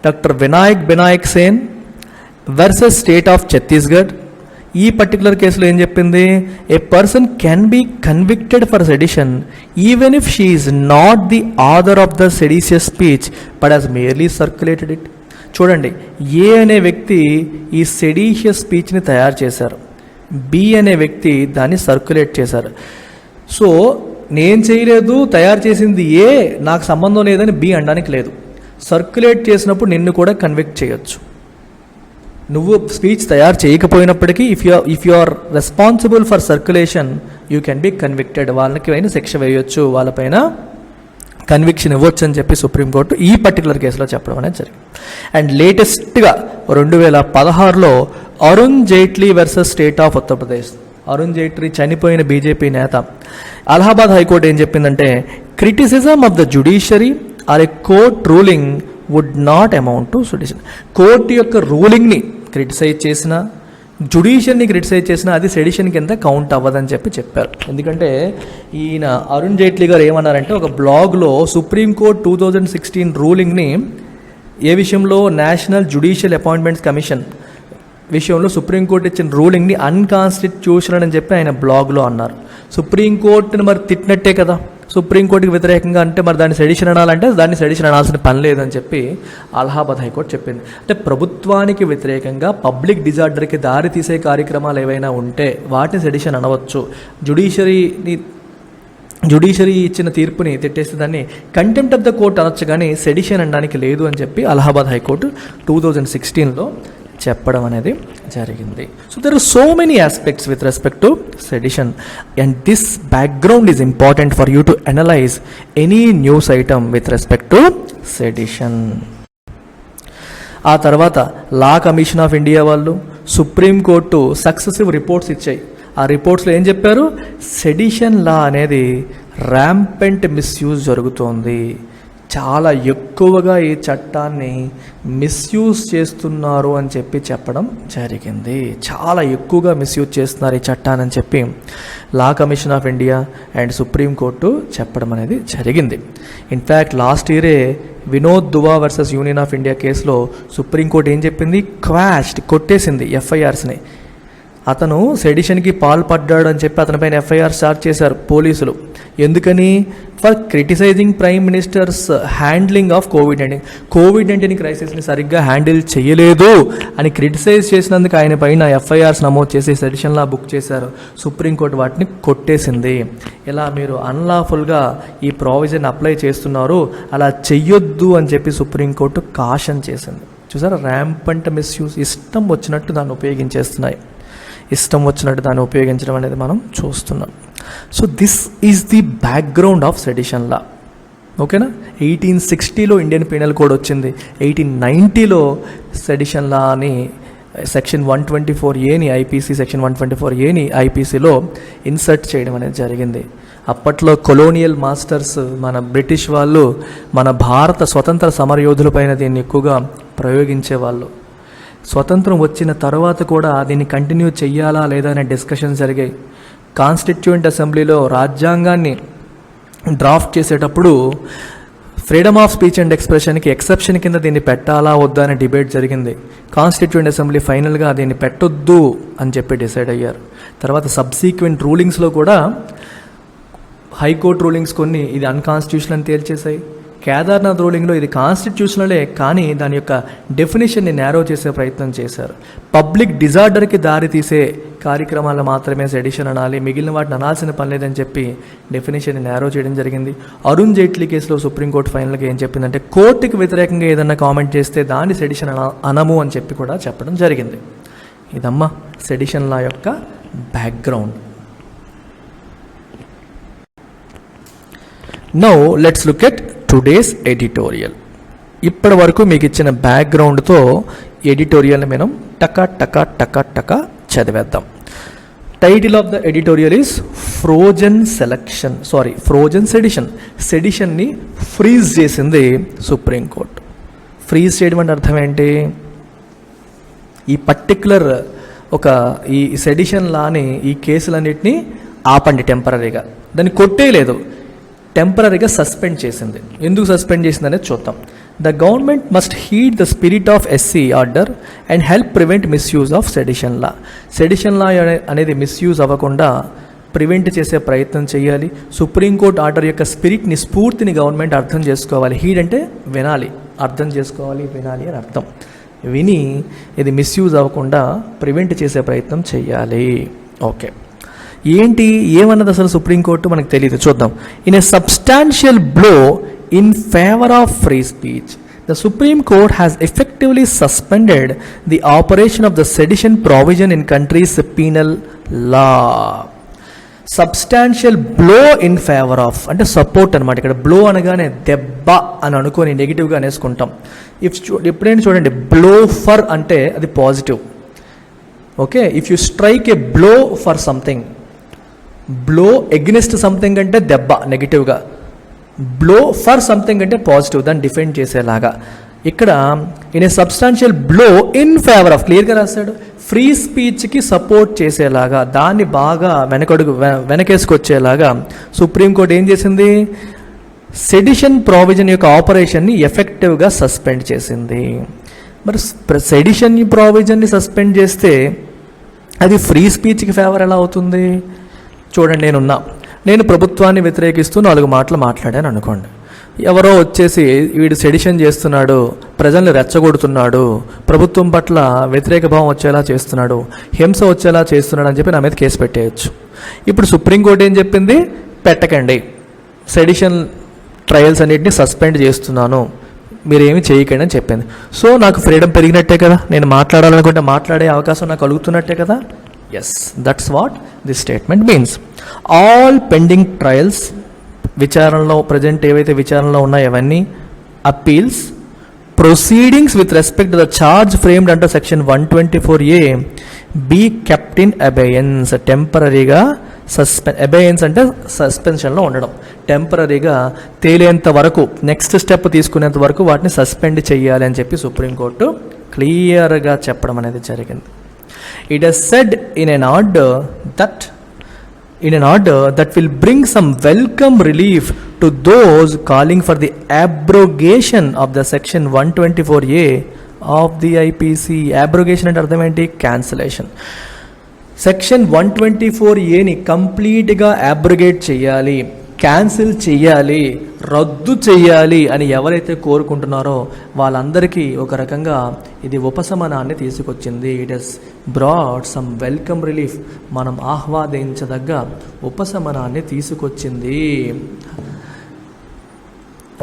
doctor Vinayak Sen versus state of Chhattisgarh, ఈ పర్టికులర్ కేసులో ఏం చెప్పింది, a person can be convicted for sedition even if she is not the author of the seditious speech but has merely circulated it. చూడండి, ఏ అనే వ్యక్తి ఈ సెడిషియస్ స్పీచ్ని తయారు చేశారు, బి అనే వ్యక్తి దాన్ని సర్క్యులేట్ చేశారు. సో నేను చేయలేదు, తయారు చేసింది ఏ, నాకు సంబంధం లేదని బి అనడానికి లేదు. సర్క్యులేట్ చేసినప్పుడు నిన్ను కూడా కన్విక్ట్ చేయొచ్చు. నువ్వు స్పీచ్ తయారు చేయకపోయినప్పటికీ if you are responsible for circulation you can be convicted, వాళ్ళకి పైన శిక్ష వేయొచ్చు, వాళ్ళపైన కన్విక్షన్ ఇవ్వచ్చు అని చెప్పి సుప్రీంకోర్టు ఈ పర్టికులర్ కేసులో చెప్పడం అనేది జరిగింది. అండ్ లేటెస్ట్గా 2016లో Arun Jaitley versus state of Uttar Pradesh. Arun Jaitley చనిపోయిన బీజేపీ నేత. అలహాబాద్ హైకోర్టు ఏం చెప్పిందంటే, criticism of the judiciary or a court ruling would not amount to sedition. Court యొక్క రూలింగ్ని క్రిటిసైజ్ చేసినా, జుడిషియల్ని క్రిటిసైజ్ చేసినా అది సెడిషన్ కింద కౌంట్ అవ్వదని చెప్పారు. ఎందుకంటే ఈయన అరుణ్ జైట్లీ గారు ఏమన్నారంటే ఒక బ్లాగ్లో సుప్రీంకోర్టు 2016 రూలింగ్ని ఏ విషయంలో, నేషనల్ జ్యుడిషియల్ అపాయింట్మెంట్స్ కమిషన్ విషయంలో సుప్రీంకోర్టు ఇచ్చిన రూలింగ్ని అన్కాన్స్టిట్యూషనల్ అని చెప్పి ఆయన బ్లాగ్లో అన్నారు. సుప్రీంకోర్టుని మరి తిట్టినట్టే కదా, సుప్రీంకోర్టుకి వ్యతిరేకంగా అంటే మరి దాన్ని సెడిషన్ అనాలంటే దాన్ని సెడిషన్ అనాల్సిన పని లేదని చెప్పి అలహాబాద్ హైకోర్టు చెప్పింది. అంటే ప్రభుత్వానికి వ్యతిరేకంగా పబ్లిక్ డిజార్డర్కి దారి తీసే కార్యక్రమాలు ఏవైనా ఉంటే వాటిని సెడిషన్ అనవచ్చు. జ్యుడిషియరీ ఇచ్చిన తీర్పుని తిట్టేస్తే దాన్ని కంటెంప్ట్ ఆఫ్ ద కోర్ట్ అనొచ్చు, కానీ సెడిషన్ అనడానికి లేదు అని చెప్పి అలహాబాద్ హైకోర్టు 2016లో చెప్పడం అనేది జరిగింది. So there are so many aspects with respect to sedition and this background is important for you to analyse any news item with respect to sedition. ఆ తర్వాత లా కమిషన్ ఆఫ్ ఇండియా వాళ్ళు సుప్రీంకోర్టు సక్సెసివ్ రిపోర్ట్స్ ఇచ్చాయి. ఆ రిపోర్ట్స్లో ఏం చెప్పారు, సెడిషన్ లా అనేది ర్యాంపెంట్ మిస్యూజ్ జరుగుతోంది, చాలా ఎక్కువగా ఈ చట్టాన్ని మిస్యూజ్ చేస్తున్నారు అని చెప్పడం జరిగింది. చాలా ఎక్కువగా మిస్యూజ్ చేస్తున్నారు ఈ చట్టాన్ని అని చెప్పి లా commission of India and supreme court చెప్పడం అనేది జరిగింది. ఇన్ఫ్యాక్ట్ లాస్ట్ ఇయరే వినోద్ దువా వర్సెస్ యూనియన్ ఆఫ్ ఇండియా కేసులో సుప్రీంకోర్టు ఏం చెప్పింది, కొట్టేసింది ఎఫ్ఐఆర్స్ని. అతను సెడిషన్కి పాల్పడ్డాడు అని చెప్పి అతనిపైన ఎఫ్ఐఆర్ స్టార్ట్ చేశారు పోలీసులు. ఎందుకని, for criticizing prime ministers handling of కోవిడ్-19 క్రైసిస్ని సరిగ్గా హ్యాండిల్ చేయలేదు అని క్రిటిసైజ్ చేసినందుకు ఆయన పైన ఎఫ్ఐఆర్స్ నమోదు చేసి సెడిషన్లా బుక్ చేశారు. సుప్రీంకోర్టు వాటిని కొట్టేసింది. ఇలా మీరు అన్లాఫుల్గా ఈ ప్రావిజన్ అప్లై చేస్తున్నారు, అలా చెయ్యొద్దు అని చెప్పి సుప్రీంకోర్టు కాషన్ చేసింది. చూసారా, ర్యాంపంట్ మిస్యూజ్, ఇష్టం వచ్చినట్టు దాన్ని ఉపయోగించడం అనేది మనం చూస్తున్నాం. So this is the background of sedition law. ఓకేనా, 1860లో ఇండియన్ పీనల్ కోడ్ వచ్చింది, 1890లో సెడిషన్ లా అని section 124A IPC section 124A ఐపీసీలో ఇన్సర్ట్ చేయడం అనేది జరిగింది. అప్పట్లో కొలోనియల్ మాస్టర్స్, మన బ్రిటిష్ వాళ్ళు మన భారత స్వతంత్ర సమరయోధులపైన దీన్ని ఎక్కువగా ప్రయోగించేవాళ్ళు. స్వతంత్రం వచ్చిన తర్వాత కూడా దీన్ని కంటిన్యూ చెయ్యాలా లేదా అనే డిస్కషన్స్ జరిగాయి. కాన్స్టిట్యూయెంట్ అసెంబ్లీలో రాజ్యాంగాన్ని డ్రాఫ్ట్ చేసేటప్పుడు ఫ్రీడమ్ ఆఫ్ స్పీచ్ అండ్ ఎక్స్ప్రెషన్కి ఎక్సెప్షన్ కింద దీన్ని పెట్టాలా వద్దా అనే డిబేట్ జరిగింది. కాన్స్టిట్యూయెంట్ అసెంబ్లీ ఫైనల్గా దీన్ని పెట్టొద్దు అని చెప్పి డిసైడ్ అయ్యారు. తర్వాత సబ్సీక్వెంట్ రూలింగ్స్లో కూడా హైకోర్టు రూలింగ్స్ కొన్ని ఇది అన్కాన్స్టిట్యూషనల్ అని తేల్చేశాయి. కేదార్నాథ్ రూలింగ్లో ఇది కాన్స్టిట్యూషనలే, కానీ దాని యొక్క డెఫినేషన్ని నేరో చేసే ప్రయత్నం చేశారు. పబ్లిక్ డిజార్డర్కి దారి తీసే కార్యక్రమాలు మాత్రమే సెడిషన్ అనాలి, మిగిలిన వాటిని అనాల్సిన పని లేదని చెప్పి డెఫినేషన్ని నేరో చేయడం జరిగింది. అరుణ్ జైట్లీ కేసులో సుప్రీంకోర్టు ఫైనల్గా ఏం చెప్పిందంటే కోర్టుకి వ్యతిరేకంగా ఏదన్నా కామెంట్ చేస్తే దాన్ని సెడిషన్ అనము అని చెప్పి కూడా చెప్పడం జరిగింది. ఇదమ్మా సెడిషన్ లా యొక్క background. Now let's look at today's editorial. ఇప్పటి వరకు మీకు ఇచ్చిన బ్యాక్గ్రౌండ్తో ఎడిటోరియల్ని మనం టకా చదివేద్దాం. Title of the editorial is frozen sedition. సెడిషన్ని ఫ్రీజ్ చేసింది సుప్రీంకోర్టు. ఫ్రీజ్ చేయడం అంటే అర్థం ఏంటి, ఈ పర్టిక్యులర్ ఈ సెడిషన్ లాని ఈ కేసులన్నింటినీ ఆపండి టెంపరీగా, దాన్ని కొట్టేయలేదు, టెంపరీగా సస్పెండ్ చేసింది. ఎందుకు సస్పెండ్ చేసింది అనేది చూద్దాం. The government must heed the spirit of SC order and help prevent misuse of sedition law. Sedition law అనేది మిస్యూజ్ అవ్వకుండా ప్రివెంట్ చేసే ప్రయత్నం చేయాలి. సుప్రీంకోర్టు ఆర్డర్ యొక్క స్ఫూర్తిని గవర్నమెంట్ అర్థం చేసుకోవాలి. హీడ్ అంటే వినాలి, అర్థం చేసుకోవాలి, వినాలి అని అర్థం. విని ఇది మిస్యూజ్ అవ్వకుండా ప్రివెంట్ చేసే ప్రయత్నం చేయాలి. ఓకే, ఏంటి ఏమన్నది అసలు సుప్రీంకోర్టు మనకు తెలియదు, చూద్దాం. In a substantial blow in favour of free speech the supreme court has effectively suspended the operation of the sedition provision in countries penal law. Substantial blow in favour of అంటే సపోర్ట్ అనమాట. ఇక్కడ బ్లో అనగానే దెబ్బ అని అనుకొని నెగిటివ్గా అనేసుకుంటాం. ఎప్పుడైనా చూడండి, బ్లో ఫర్ అంటే అది positive. Okay, if you strike A blow for something, blow against something అంటే దెబ్బ నెగిటివ్గా, బ్లో ఫర్ సంథింగ్ అంటే పాజిటివ్, దాన్ని డిఫెండ్ చేసేలాగా. ఇక్కడ in a substantial blow in favour of, క్లియర్గా రాశాడు, ఫ్రీ స్పీచ్కి సపోర్ట్ చేసేలాగా, దాన్ని బాగా వెనకేసుకొచ్చేలాగా సుప్రీంకోర్టు ఏం చేసింది, సెడిషన్ ప్రావిజన్ యొక్క ఆపరేషన్ని ఎఫెక్టివ్గా సస్పెండ్ చేసింది. మరి సెడిషన్ ప్రావిజన్ని సస్పెండ్ చేస్తే అది ఫ్రీ స్పీచ్కి ఫేవర్ ఎలా అవుతుంది? చూడండి, నేను ప్రభుత్వాన్ని వ్యతిరేకిస్తూ 4 మాటలు మాట్లాడాను అనుకోండి. ఎవరో వచ్చేసి వీడు సెడిషన్ చేస్తున్నాడు, ప్రజల్ని రెచ్చగొడుతున్నాడు, ప్రభుత్వం పట్ల వ్యతిరేక భావం వచ్చేలా చేస్తున్నాడు, హింస వచ్చేలా చేస్తున్నాడు అని చెప్పి నా మీద కేసు పెట్టేయచ్చు. ఇప్పుడు సుప్రీంకోర్టు ఏం చెప్పింది, పెట్టకండి, సెడిషన్ ట్రయల్స్ అన్నింటినీ సస్పెండ్ చేస్తున్నాను, మీరేమి చేయకండి అని చెప్పింది. సో నాకు ఫ్రీడమ్ పెరిగినట్టే కదా, నేను మాట్లాడాలనుకుంటే మాట్లాడే అవకాశం నాకు కలుగుతున్నట్టే కదా. Yes, that's what this statement means. All pending trials, విచారణలో ప్రజెంట్ ఏవైతే విచారణలో ఉన్నాయో అవన్నీ, appeals, proceedings with respect to the charge framed under section 124A be kept in abeyance. టెంపరీగా అబెయన్స్ అంటే సస్పెన్షన్లో ఉండడం, టెంపరీగా తేలేంత వరకు, నెక్స్ట్ స్టెప్ తీసుకునేంత వరకు వాటిని సస్పెండ్ చేయాలి అని చెప్పి సుప్రీంకోర్టు క్లియర్గా చెప్పడం అనేది జరిగింది. It has said in an order that will bring some welcome relief to those calling for the abrogation of the section 124A of the IPC. Abrogation అంటే అర్థం ఏంటి? క్యాన్సిలేషన్. సెక్షన్ 124Aని కంప్లీట్గా అబ్రోగేట్ చేయాలి, క్యాన్సిల్ చేయాలి, రద్దు చేయాలి అని ఎవరైతే కోరుకుంటున్నారో వాళ్ళందరికీ ఒక రకంగా ఇది ఉపశమనాన్ని తీసుకొచ్చింది. It has brought some welcome relief, మనం ఆహ్వాదించదగ్గ ఉపశమనాన్ని తీసుకొచ్చింది.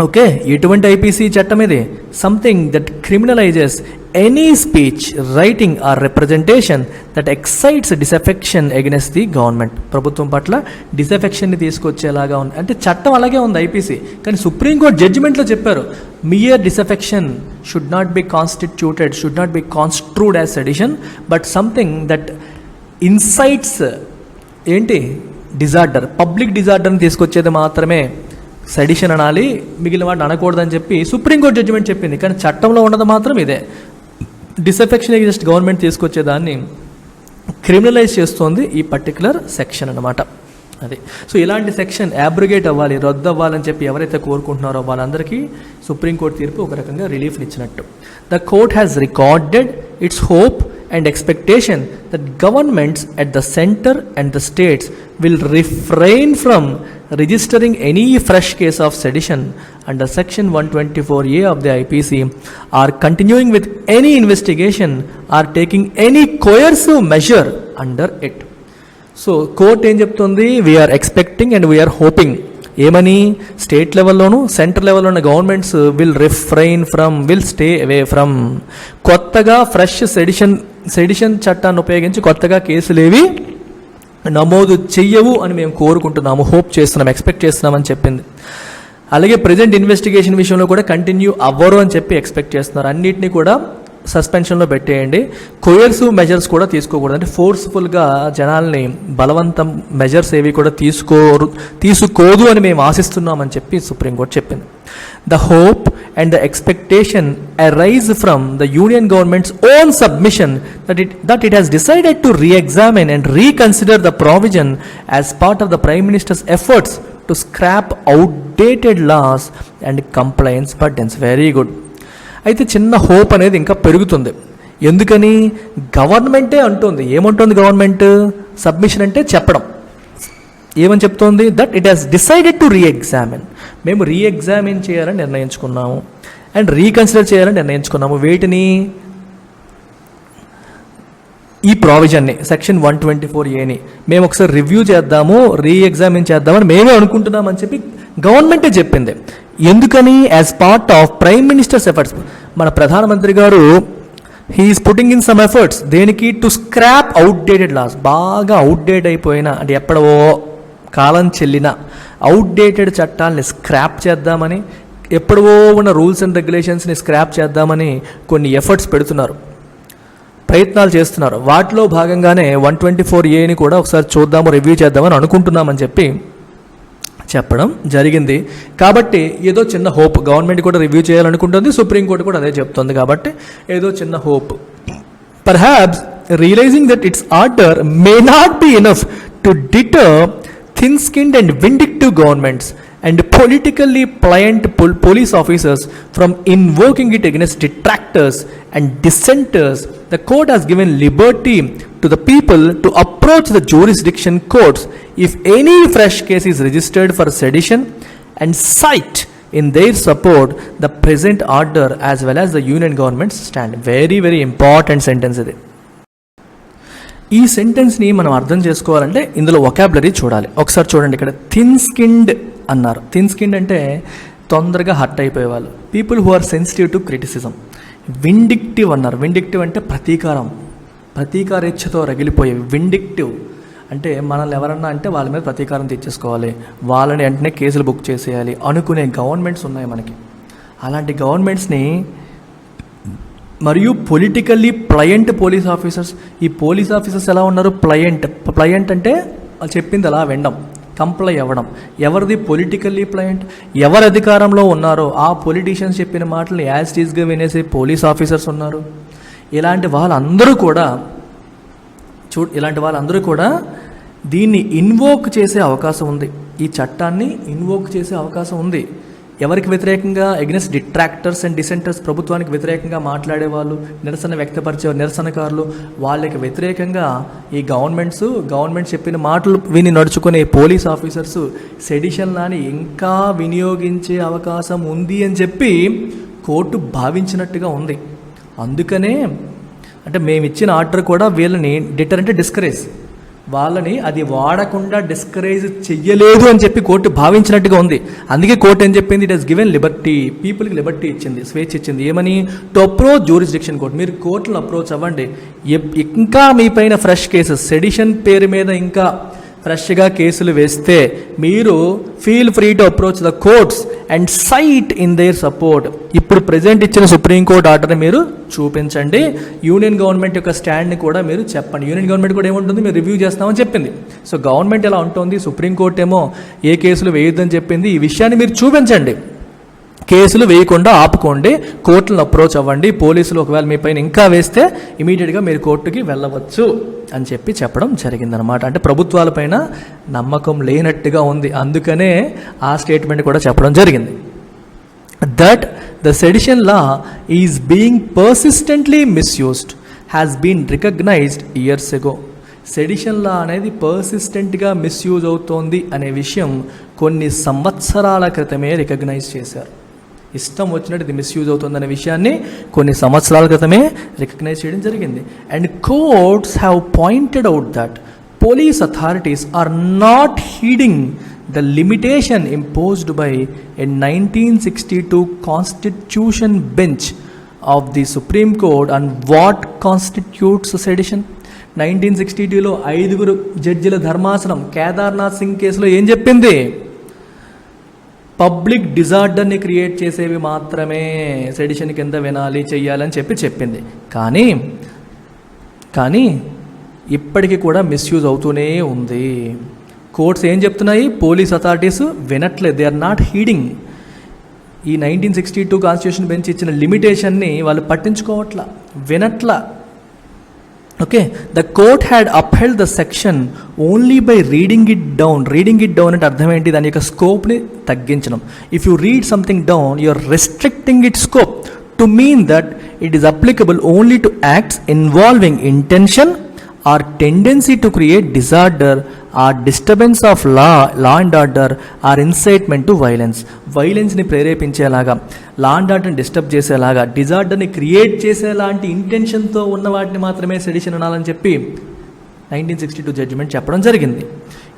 ఓకే, ఎటువంటి ఐపీసీ చట్టం ఇది? Something that criminalises any speech, writing or representation that excites disaffection against the government. ప్రభుత్వం పట్ల డిసెఫెక్షన్ని తీసుకొచ్చేలాగా ఉంది. అంటే చట్టం అలాగే ఉంది ఐపీసీ, కానీ సుప్రీంకోర్టు జడ్జిమెంట్లో చెప్పారు mere disaffection should not be constituted, should not be construed as sedition, but something that incites ఏంటి, డిజార్డర్, పబ్లిక్ డిజార్డర్ని తీసుకొచ్చేది మాత్రమే సెడిషన్ అనాలి, మిగిలిన వాటిని అనకూడదని చెప్పి సుప్రీంకోర్టు జడ్జిమెంట్ చెప్పింది. కానీ చట్టంలో ఉన్నది మాత్రం ఇదే, డిసెఫెక్షన్ అగెన్స్ట్ గవర్నమెంట్ తీసుకొచ్చేదాన్ని క్రిమినలైజ్ చేస్తోంది ఈ పర్టికులర్ సెక్షన్ అన్నమాట. అది సో ఇలాంటి సెక్షన్ అబ్రోగేట్ అవ్వాలి, రద్దు అవ్వాలని చెప్పి ఎవరైతే కోరుకుంటున్నారో వాళ్ళందరికీ సుప్రీంకోర్టు తీర్పు ఒక రకంగా రిలీఫ్ని ఇచ్చినట్టు. The court has recorded it's hope and expectation that governments at the center and the states will refrain from registering any fresh case of sedition under section 124A of the IPC, or continuing with any investigation or taking any coercive measure under it. So court ఏం చెప్తుంది, we are expecting and we are hoping, ఏమని, స్టేట్ లెవెల్లోనూ సెంటర్ లెవెల్లో ఉన్న governments will stay away from, కొత్తగా ఫ్రెష్ సెడిషన్ చట్టాన్ని ఉపయోగించి కొత్తగా కేసులేవి నమోదు చెయ్యవు అని మేము కోరుకుంటున్నాము, హోప్ చేస్తున్నాం, ఎక్స్పెక్ట్ చేస్తున్నామని చెప్పింది. అలాగే ప్రజెంట్ ఇన్వెస్టిగేషన్ విషయంలో కూడా కంటిన్యూ అవ్వరు అని చెప్పి ఎక్స్పెక్ట్ చేస్తున్నారు. అన్నిటినీ కూడా సస్పెన్షన్లో పెట్టేయండి, కోయర్సివ్ మెజర్స్ కూడా తీసుకోకూడదు, అంటే ఫోర్స్ఫుల్గా జనాల్ని బలవంతం మెజర్స్ ఏవి కూడా తీసుకోదు అని మేము ఆశిస్తున్నామని చెప్పి సుప్రీంకోర్టు చెప్పింది. The hope and the expectation arise from the union governments own submission that it has decided to re-examine and reconsider the provision as part of the Prime Minister's efforts to scrap outdated laws and compliance burdens. Very good. అయితే చిన్న హోప్ అనేది ఇంకా పెరుగుతుంది. ఎందుకని, గవర్నమెంటే అంటుంది, ఏమంటుంది గవర్నమెంట్, సబ్మిషన్ అంటే చెప్పడం, ఏమని చెప్తోంది, that it has decided to re-examine, మేము రీఎగ్జామిన్ చేయాలని నిర్ణయించుకున్నాము అండ్ రీకన్సిడర్ చేయాలని నిర్ణయించుకున్నాము. వేటిని, ఈ ప్రావిజన్ని, సెక్షన్ 124Aని మేము ఒకసారి రివ్యూ చేద్దాము, రీఎగ్జామిన్ చేద్దామని మేమే అనుకుంటున్నామని చెప్పి గవర్నమెంటే చెప్పింది. ఎందుకని, as part of prime minister's efforts, మన ప్రధానమంత్రి గారు he is putting in some efforts, దేనికి, టు స్క్రాప్ అవుట్డేటెడ్ లాస్, బాగా అవుట్డేట్ అయిపోయిన, అంటే ఎప్పుడో కాలం చెల్లిన అవుట్డేటెడ్ చట్టాలని స్క్రాప్ చేద్దామని, ఎప్పుడో ఉన్న రూల్స్ అండ్ రెగ్యులేషన్స్ని స్క్రాప్ చేద్దామని కొన్ని ఎఫర్ట్స్ పెడుతున్నారు, ప్రయత్నాలు చేస్తున్నారు. వాటిలో భాగంగానే 124Aని కూడా ఒకసారి చూద్దాము, రివ్యూ చేద్దామని అనుకుంటున్నామని చెప్పి చెప్పడం జరిగింది. కాబట్టి ఏదో చిన్న హోప్, గవర్నమెంట్ కూడా రివ్యూ చేయాలనుకుంటుంది, సుప్రీంకోర్టు కూడా అదే చెప్తుంది, కాబట్టి ఏదో చిన్న hope. Perhaps realising that its order may not be enough to deter thin-skinned and vindictive governments and politically pliant police officers from invoking it against detractors and dissenters, the court has given liberty to the people to approach the jurisdiction courts if any fresh case is registered for sedition and cite in their support the present order as well as the union government's stand. Very, very important sentence ఇది. ఈ సెంటెన్స్ని మనం అర్థం చేసుకోవాలంటే ఇందులో వొకాబులరీ చూడాలి. ఒకసారి చూడండి, ఇక్కడ థిన్ స్కిన్డ్ అన్నారు. థిన్ స్కిన్డ్ అంటే తొందరగా హర్ట్ అయిపోయేవాళ్ళు, people who are sensitive to criticism. Vindictive అన్నారు. విండిక్టివ్ అంటే ప్రతీకారం, ప్రతీకారేచ్ఛతో రగిలిపోయేవి. విండిక్టివ్ అంటే మనల్ని ఎవరన్నా అంటే వాళ్ళ మీద ప్రతీకారం తెచ్చేసుకోవాలి, వాళ్ళని వెంటనే కేసులు బుక్ చేసేయాలి అనుకునే గవర్నమెంట్స్ ఉన్నాయి మనకి. అలాంటి గవర్నమెంట్స్ని మరియు పొలిటికల్లీ ప్లయంట్ పోలీస్ ఆఫీసర్స్. ఈ పోలీస్ ఆఫీసర్స్ ఎలా ఉన్నారు? ప్లయంట్ అంటే వాళ్ళు చెప్పింది అలా వినడం, కంప్లై అవ్వడం. ఎవరిది పొలిటికల్లీ ప్లయంట్? ఎవరు అధికారంలో ఉన్నారో ఆ పొలిటీషియన్స్ చెప్పిన మాటలు యాజ్ టీజ్గా వినేసే పోలీస్ ఆఫీసర్స్ ఉన్నారు. ఇలాంటి వాళ్ళందరూ కూడా దీన్ని ఇన్వోక్ చేసే అవకాశం ఉంది, ఈ చట్టాన్ని ఇన్వోక్ చేసే అవకాశం ఉంది. ఎవరికి వ్యతిరేకంగా? అగెన్స్ట్ డిట్రాక్టర్స్ అండ్ డిసెంటర్స్, ప్రభుత్వానికి వ్యతిరేకంగా మాట్లాడేవాళ్ళు, నిరసన వ్యక్తపరిచే నిరసనకారులు, వాళ్ళకి వ్యతిరేకంగా ఈ గవర్నమెంట్ చెప్పిన మాటలు విని నడుచుకునే పోలీస్ ఆఫీసర్స్ సెడిషన్ లాని ఇంకా వినియోగించే అవకాశం ఉంది అని చెప్పి కోర్టు భావించినట్టుగా ఉంది. అందుకనే అంటే మేము ఇచ్చిన ఆర్డర్ కూడా వీళ్ళని డిటర్ అంటే డిస్కరేజ్, వాళ్ళని అది వాడకుండా డిస్కరేజ్ చెయ్యలేదు అని చెప్పి కోర్టు భావించినట్టుగా ఉంది. అందుకే కోర్టు ఏం చెప్పింది? ఇట్ హెస్ గివెన్ లిబర్టీ, పీపుల్కి లిబర్టీ ఇచ్చింది, స్వేచ్ఛ ఇచ్చింది. ఏమని? To approach jurisdiction court. మీరు కోర్టును అప్రోచ్ అవ్వండి, ఇంకా మీ పైన ఫ్రెష్ కేసెస్ సెడిషన్ పేరు మీద ఇంకా ఫ్రెష్గా కేసులు వేస్తే మీరు feel free to approach the courts and cite in their support. ఇప్పుడు ప్రెజెంట్ ఇచ్చిన సుప్రీంకోర్టు ఆర్డర్ని మీరు చూపించండి, యూనియన్ గవర్నమెంట్ యొక్క స్టాండ్ని కూడా మీరు చెప్పండి. యూనియన్ గవర్నమెంట్ కూడా ఏముంటుంది? మీరు రివ్యూ చేస్తామని చెప్పింది. సో గవర్నమెంట్ ఎలా ఉంటుంది, సుప్రీంకోర్టు ఏమో ఏ కేసులు వేయొద్దని చెప్పింది. ఈ విషయాన్ని మీరు చూపించండి, కేసులు వేయకుండా ఆపుకోండి, కోర్టులను అప్రోచ్ అవ్వండి, పోలీసులు ఒకవేళ మీ పైన ఇంకా వేస్తే ఇమీడియట్గా మీరు కోర్టుకి వెళ్ళవచ్చు అని చెప్పడం జరిగిందనమాట. అంటే ప్రభుత్వాలపైన నమ్మకం లేనట్టుగా ఉంది, అందుకనే ఆ స్టేట్మెంట్ కూడా చెప్పడం జరిగింది. That the sedition law is being persistently misused has been recognised years ago. Sedition law అనేది పర్సిస్టెంట్గా మిస్యూజ్ అవుతోంది అనే విషయం కొన్ని సంవత్సరాల క్రితమే రికగ్నైజ్ చేశారు. ఇష్టం వచ్చినట్టు ఇది మిస్యూజ్ అవుతుందనే విషయాన్ని కొన్ని సంవత్సరాల క్రితమే రికగ్నైజ్ చేయడం జరిగింది. And courts have pointed out that police authorities are not heeding the limitation imposed by a 1962 constitution bench of the Supreme Court on what constitutes sedition. 1962లో 5 జడ్జిల ధర్మాసనం కేదార్నాథ్ సింగ్ కేసులో ఏం చెప్పింది? పబ్లిక్ డిజార్డర్ని క్రియేట్ చేసేవి మాత్రమే సెడిషన్ కింద వినాలి, చెయ్యాలని చెప్పింది. కానీ ఇప్పటికీ కూడా మిస్యూజ్ అవుతూనే ఉంది. కోర్ట్స్ ఏం చెప్తున్నాయి? పోలీస్ అథారిటీస్ వినట్లేదు, దే ఆర్ నాట్ హీడింగ్. ఈ 1962 కాన్స్టిట్యూషన్ బెంచ్ ఇచ్చిన లిమిటేషన్ని వాళ్ళు పట్టించుకోవట్లా, వినట్లా. Okay, the court had upheld the section only by reading it down. Reading it down అంటే అర్థం ఏంటి? దాని యొక్క స్కోప్ని తగ్గించడం. If you read something down, you are restricting it scope to mean that it is applicable only to acts involving intention or tendency to create disorder or disturbance of law and order or incitement to violence. వైలెన్స్ని ప్రేరేపించేలాగా, లా అండ్ ఆర్డర్ని డిస్టర్బ్ చేసేలాగా, డిజార్డర్ని క్రియేట్ చేసేలాంటి ఇంటెన్షన్తో ఉన్న వాటిని మాత్రమే సెడిషన్ అనాలని చెప్పి 1962 జడ్జిమెంట్ చెప్పడం జరిగింది.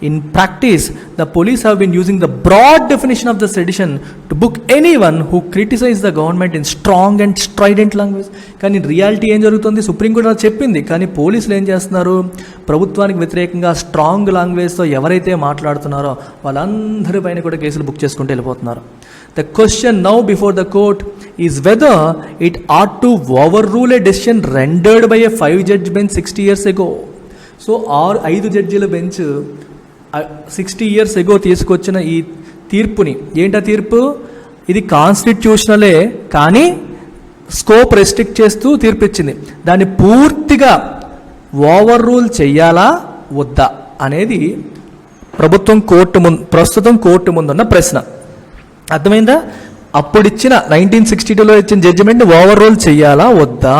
In practice, the police have been using the broad definition of the sedition to book anyone who criticizes the government in strong and strident language. కానీ రియాలిటీ ఏం జరుగుతుంది? సుప్రీం కోర్టు చెప్పింది, కానీ పోలీసులు ఏం చేస్తున్నారు? ప్రభుత్వానికి వ్యతిరేకంగా స్ట్రాంగ్ లాంగ్వేజ్తో ఎవరైతే మాట్లాడుతున్నారో వాళ్ళందరి పైన కూడా కేసులు బుక్ చేసుకుంటూ వెళ్ళిపోతున్నారు. The question now before the court is whether it ought to overrule a decision rendered by a 5-judge bench 60 years ago. So 5 జడ్జీల బెంచ్ 60 years ago తీసుకొచ్చిన ఈ తీర్పుని. ఏంటా తీర్పు? ఇది కాన్స్టిట్యూషనలే కానీ స్కోప్ రెస్ట్రిక్ట్ చేస్తూ తీర్పు ఇచ్చింది. దాన్ని పూర్తిగా ఓవర్ రూల్ చెయ్యాలా వద్దా అనేది ప్రస్తుతం కోర్టు ముందున్న ప్రశ్న. అర్థమైందా? అప్పుడిచ్చిన 1962లో ఇచ్చిన జడ్జిమెంట్ని ఓవర్ రూల్ చెయ్యాలా వద్దా?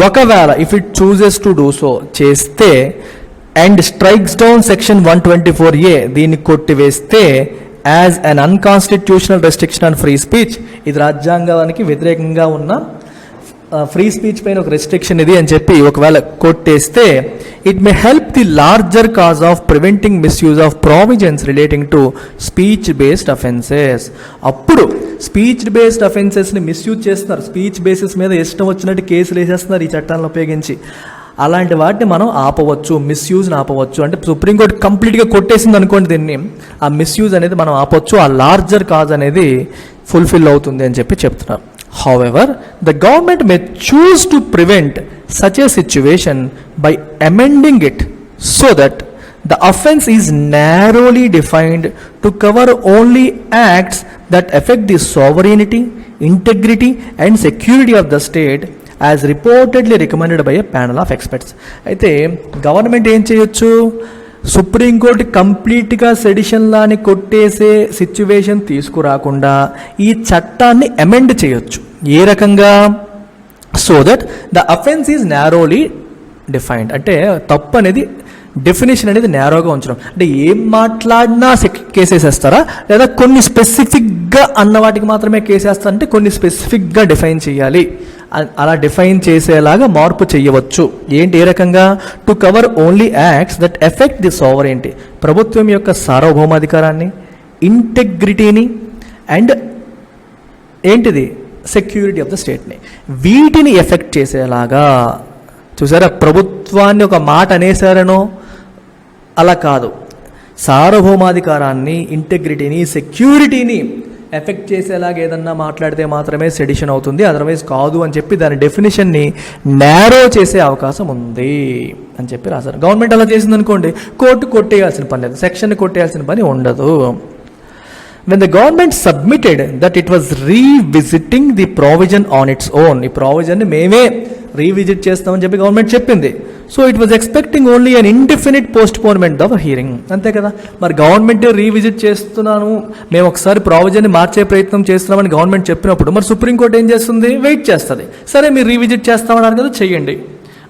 ఒకవేళ if it chooses to do so చేస్తే and strikes down section 124A దీన్ని కొట్టివేస్తే as un unconstitutional restriction on free speech, ఇది రాజ్యాంగానికి వ్యతిరేకంగా ఉన్న ఫ్రీ స్పీచ్ పైన ఒక రెస్ట్రిక్షన్ ఇది అని చెప్పి ఒకవేళ కొట్టేస్తే it may help the larger cause of preventing misuse of provisions relating to speech based offences. అప్పుడు స్పీచ్ బేస్డ్ అఫెన్సెస్ని మిస్యూజ్ చేస్తున్నారు, స్పీచ్ బేసిస్ మీద ఇష్టం వచ్చినట్టు కేసులు వేసేస్తున్నారు ఈ చట్టాలను ఉపయోగించి. అలాంటి వాటిని మనం ఆపవచ్చు, మిస్యూజ్ని ఆపవచ్చు. అంటే సుప్రీంకోర్టు కంప్లీట్గా కొట్టేసింది అనుకోండి దీన్ని, ఆ మిస్యూజ్ అనేది మనం ఆపవచ్చు, ఆ లార్జర్ కాజ్ అనేది ఫుల్ఫిల్ అవుతుంది అని చెప్పి చెప్తున్నారు. However, the government may choose to prevent such a situation by amending it so that the offence is narrowly defined to cover only acts that affect the sovereignty, integrity and security of the state as reportedly recommended by a panel of experts. అయితే గవర్నమెంట్ ఏం చేయొచ్చు? సుప్రీంకోర్టు కంప్లీట్గా సెడిషన్ లాని కొట్టేసే సిచ్యువేషన్ తీసుకురాకుండా ఈ చట్టాన్ని అమెండ్ చేయొచ్చు. ఏ రకంగా? So that the offence is narrowly defined. అంటే తప్పు అనేది డెఫినేషన్ అనేది నేరోగా ఉంచడం. అంటే ఏం మాట్లాడినా కేసేసేస్తారా, లేదా కొన్ని స్పెసిఫిక్గా అన్న వాటికి మాత్రమే కేసేస్తారా అంటే కొన్ని స్పెసిఫిక్గా డిఫైన్ చేయాలి. అలా డిఫైన్ చేసేలాగా మార్పు చేయవచ్చు. ఏంటి? ఏ రకంగా? To cover only acts that effect the sovereignty, ప్రభుత్వం యొక్క సార్వభౌమాధికారాన్ని, ఇంటెగ్రిటీని అండ్ ఏంటిది సెక్యూరిటీ ఆఫ్ ద స్టేట్ని, వీటిని ఎఫెక్ట్ చేసేలాగా. చూసారా, ప్రభుత్వాన్ని ఒక మాట అనేసారనో అలా కాదు, సార్వభౌమాధికారాన్ని, ఇంటెగ్రిటీని, సెక్యూరిటీని ఎఫెక్ట్ చేసేలాగా ఏదన్నా మాట్లాడితే మాత్రమే సెడిషన్ అవుతుంది, అదర్వైజ్ కాదు అని చెప్పి దాని డెఫినేషన్ని నేరో చేసే అవకాశం ఉంది అని చెప్పి రాశారు. గవర్నమెంట్ అలా చేసింది అనుకోండి, కోర్టు కొట్టేయాల్సిన పని లేదు, సెక్షన్ని కొట్టేయాల్సిన పని ఉండదు. When the government submitted that it was revisiting the provision on its own, ఈ ప్రావిజన్ని మేమే రీవిజిట్ చేస్తామని చెప్పి గవర్నమెంట్ చెప్పింది. So it was expecting only an indefinite postponement of hearing. అంతే కదా, మరి గవర్నమెంట్ రీవిజిట్ చేస్తున్నాను, మేము ఒకసారి ప్రావిజన్ని మార్చే ప్రయత్నం చేస్తున్నామని గవర్నమెంట్ చెప్పినప్పుడు మరి సుప్రీంకోర్టు ఏం చేస్తుంది? వెయిట్ చేస్తుంది. సరే మీరు రీవిజిట్ చేస్తామన్నారు కదా, చెయ్యండి,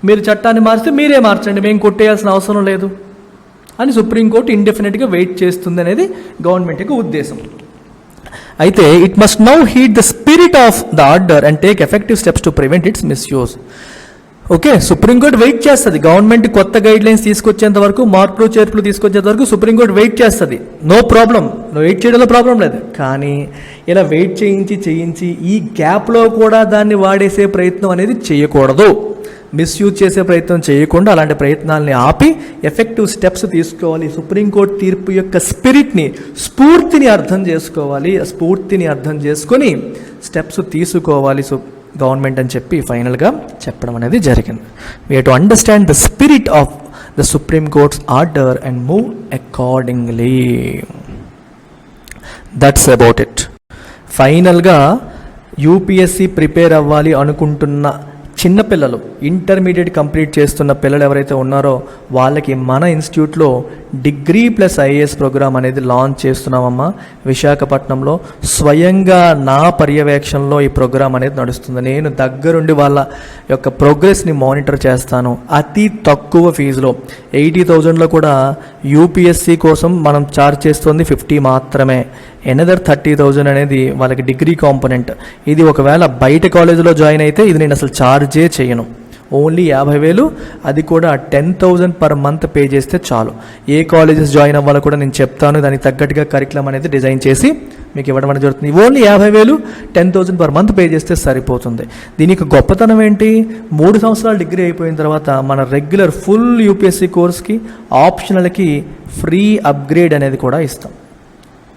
మీరు చట్టాన్ని మార్చితే మీరే మార్చండి, మేము కొట్టేయాల్సిన అవసరం లేదు అని సుప్రీంకోర్టు ఇండెఫినెట్గా వెయిట్ చేస్తుంది అనేది గవర్నమెంట్ యొక్క ఉద్దేశం. అయితే it must now heed the spirit of the order and take effective steps to prevent its misuse. Okay, supreme court wait చేస్తుంది. గవర్నమెంట్ కొత్త గైడ్ లైన్స్ తీసుకొచ్చేంత వరకు, మార్పులు చేర్పులు తీసుకొచ్చేంత వరకు సుప్రీంకోర్టు వెయిట్ చేస్తుంది. నో ప్రాబ్లం, వెయిట్ చేయడంలో ప్రాబ్లం లేదు. కానీ ఇలా వెయిట్ చేయించి ఈ గ్యాప్లో కూడా దాన్ని వాడేసే ప్రయత్నం అనేది చేయకూడదు, మిస్యూజ్ చేసే ప్రయత్నం చేయకుండా అలాంటి ప్రయత్నాలని ఆపి ఎఫెక్టివ్ స్టెప్స్ తీసుకోవాలి. సుప్రీంకోర్టు తీర్పు యొక్క స్పిరిట్ని, స్ఫూర్తిని అర్థం చేసుకోవాలి. ఆ స్ఫూర్తిని అర్థం చేసుకొని స్టెప్స్ తీసుకోవాలి గవర్నమెంట్ అని చెప్పి ఫైనల్గా చెప్పడం అనేది జరిగింది. We have to understand the spirit of the supreme courts order and move accordingly. That's about it. ఫైనల్గా యూపీఎస్సీ ప్రిపేర్ అవ్వాలి అనుకుంటున్న చిన్నపిల్లలు, ఇంటర్మీడియట్ కంప్లీట్ చేస్తున్న పిల్లలు ఎవరైతే ఉన్నారో వాళ్ళకి మన ఇన్స్టిట్యూట్లో డిగ్రీ ప్లస్ ఐఏఎస్ ప్రోగ్రామ్ అనేది లాంచ్ చేస్తున్నామమ్మా. విశాఖపట్నంలో స్వయంగా నా పర్యవేక్షణలో ఈ ప్రోగ్రామ్ అనేది నడుస్తుంది. నేను దగ్గరుండి వాళ్ళ యొక్క ప్రోగ్రెస్ని మానిటర్ చేస్తాను. అతి తక్కువ ఫీజులో 80,000లో కూడా యూపీఎస్సీ కోసం మనం ఛార్జ్ చేస్తుంది 50 మాత్రమే. ఎనదర్ 30,000 అనేది వాళ్ళకి డిగ్రీ కాంపోనెంట్. ఇది ఒకవేళ బయట కాలేజీలో జాయిన్ అయితే ఇది నేను అసలు ఛార్జే చేయను, ఓన్లీ 50,000, అది కూడా 10,000 పర్ మంత్ పే చేస్తే చాలు. ఏ కాలేజెస్ జాయిన్ అవ్వాలో కూడా నేను చెప్తాను, దానికి తగ్గట్టుగా కరికులం అనేది డిజైన్ చేసి మీకు ఇవ్వడం అనేది జరుగుతుంది. ఓన్లీ 50,000, 10,000 పర్ మంత్ పే చేస్తే సరిపోతుంది. దీనికి గొప్పతనం ఏంటి? 3 సంవత్సరాలు డిగ్రీ అయిపోయిన తర్వాత మన రెగ్యులర్ ఫుల్ యూపీఎస్సీ కోర్స్కి ఆప్షనల్కి ఫ్రీ అప్గ్రేడ్ అనేది కూడా ఇస్తాం.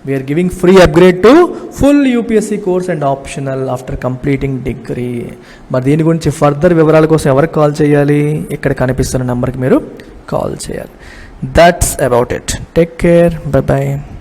We are giving free upgrade to full UPSC course and optional after completing degree. మరి దీని గురించి ఫర్దర్ వివరాల కోసం ఎవరికి కాల్ చేయాలి? ఇక్కడ కనిపిస్తున్న నెంబర్కి మీరు కాల్ చేయాలి. That's about it. Take care. Bye bye.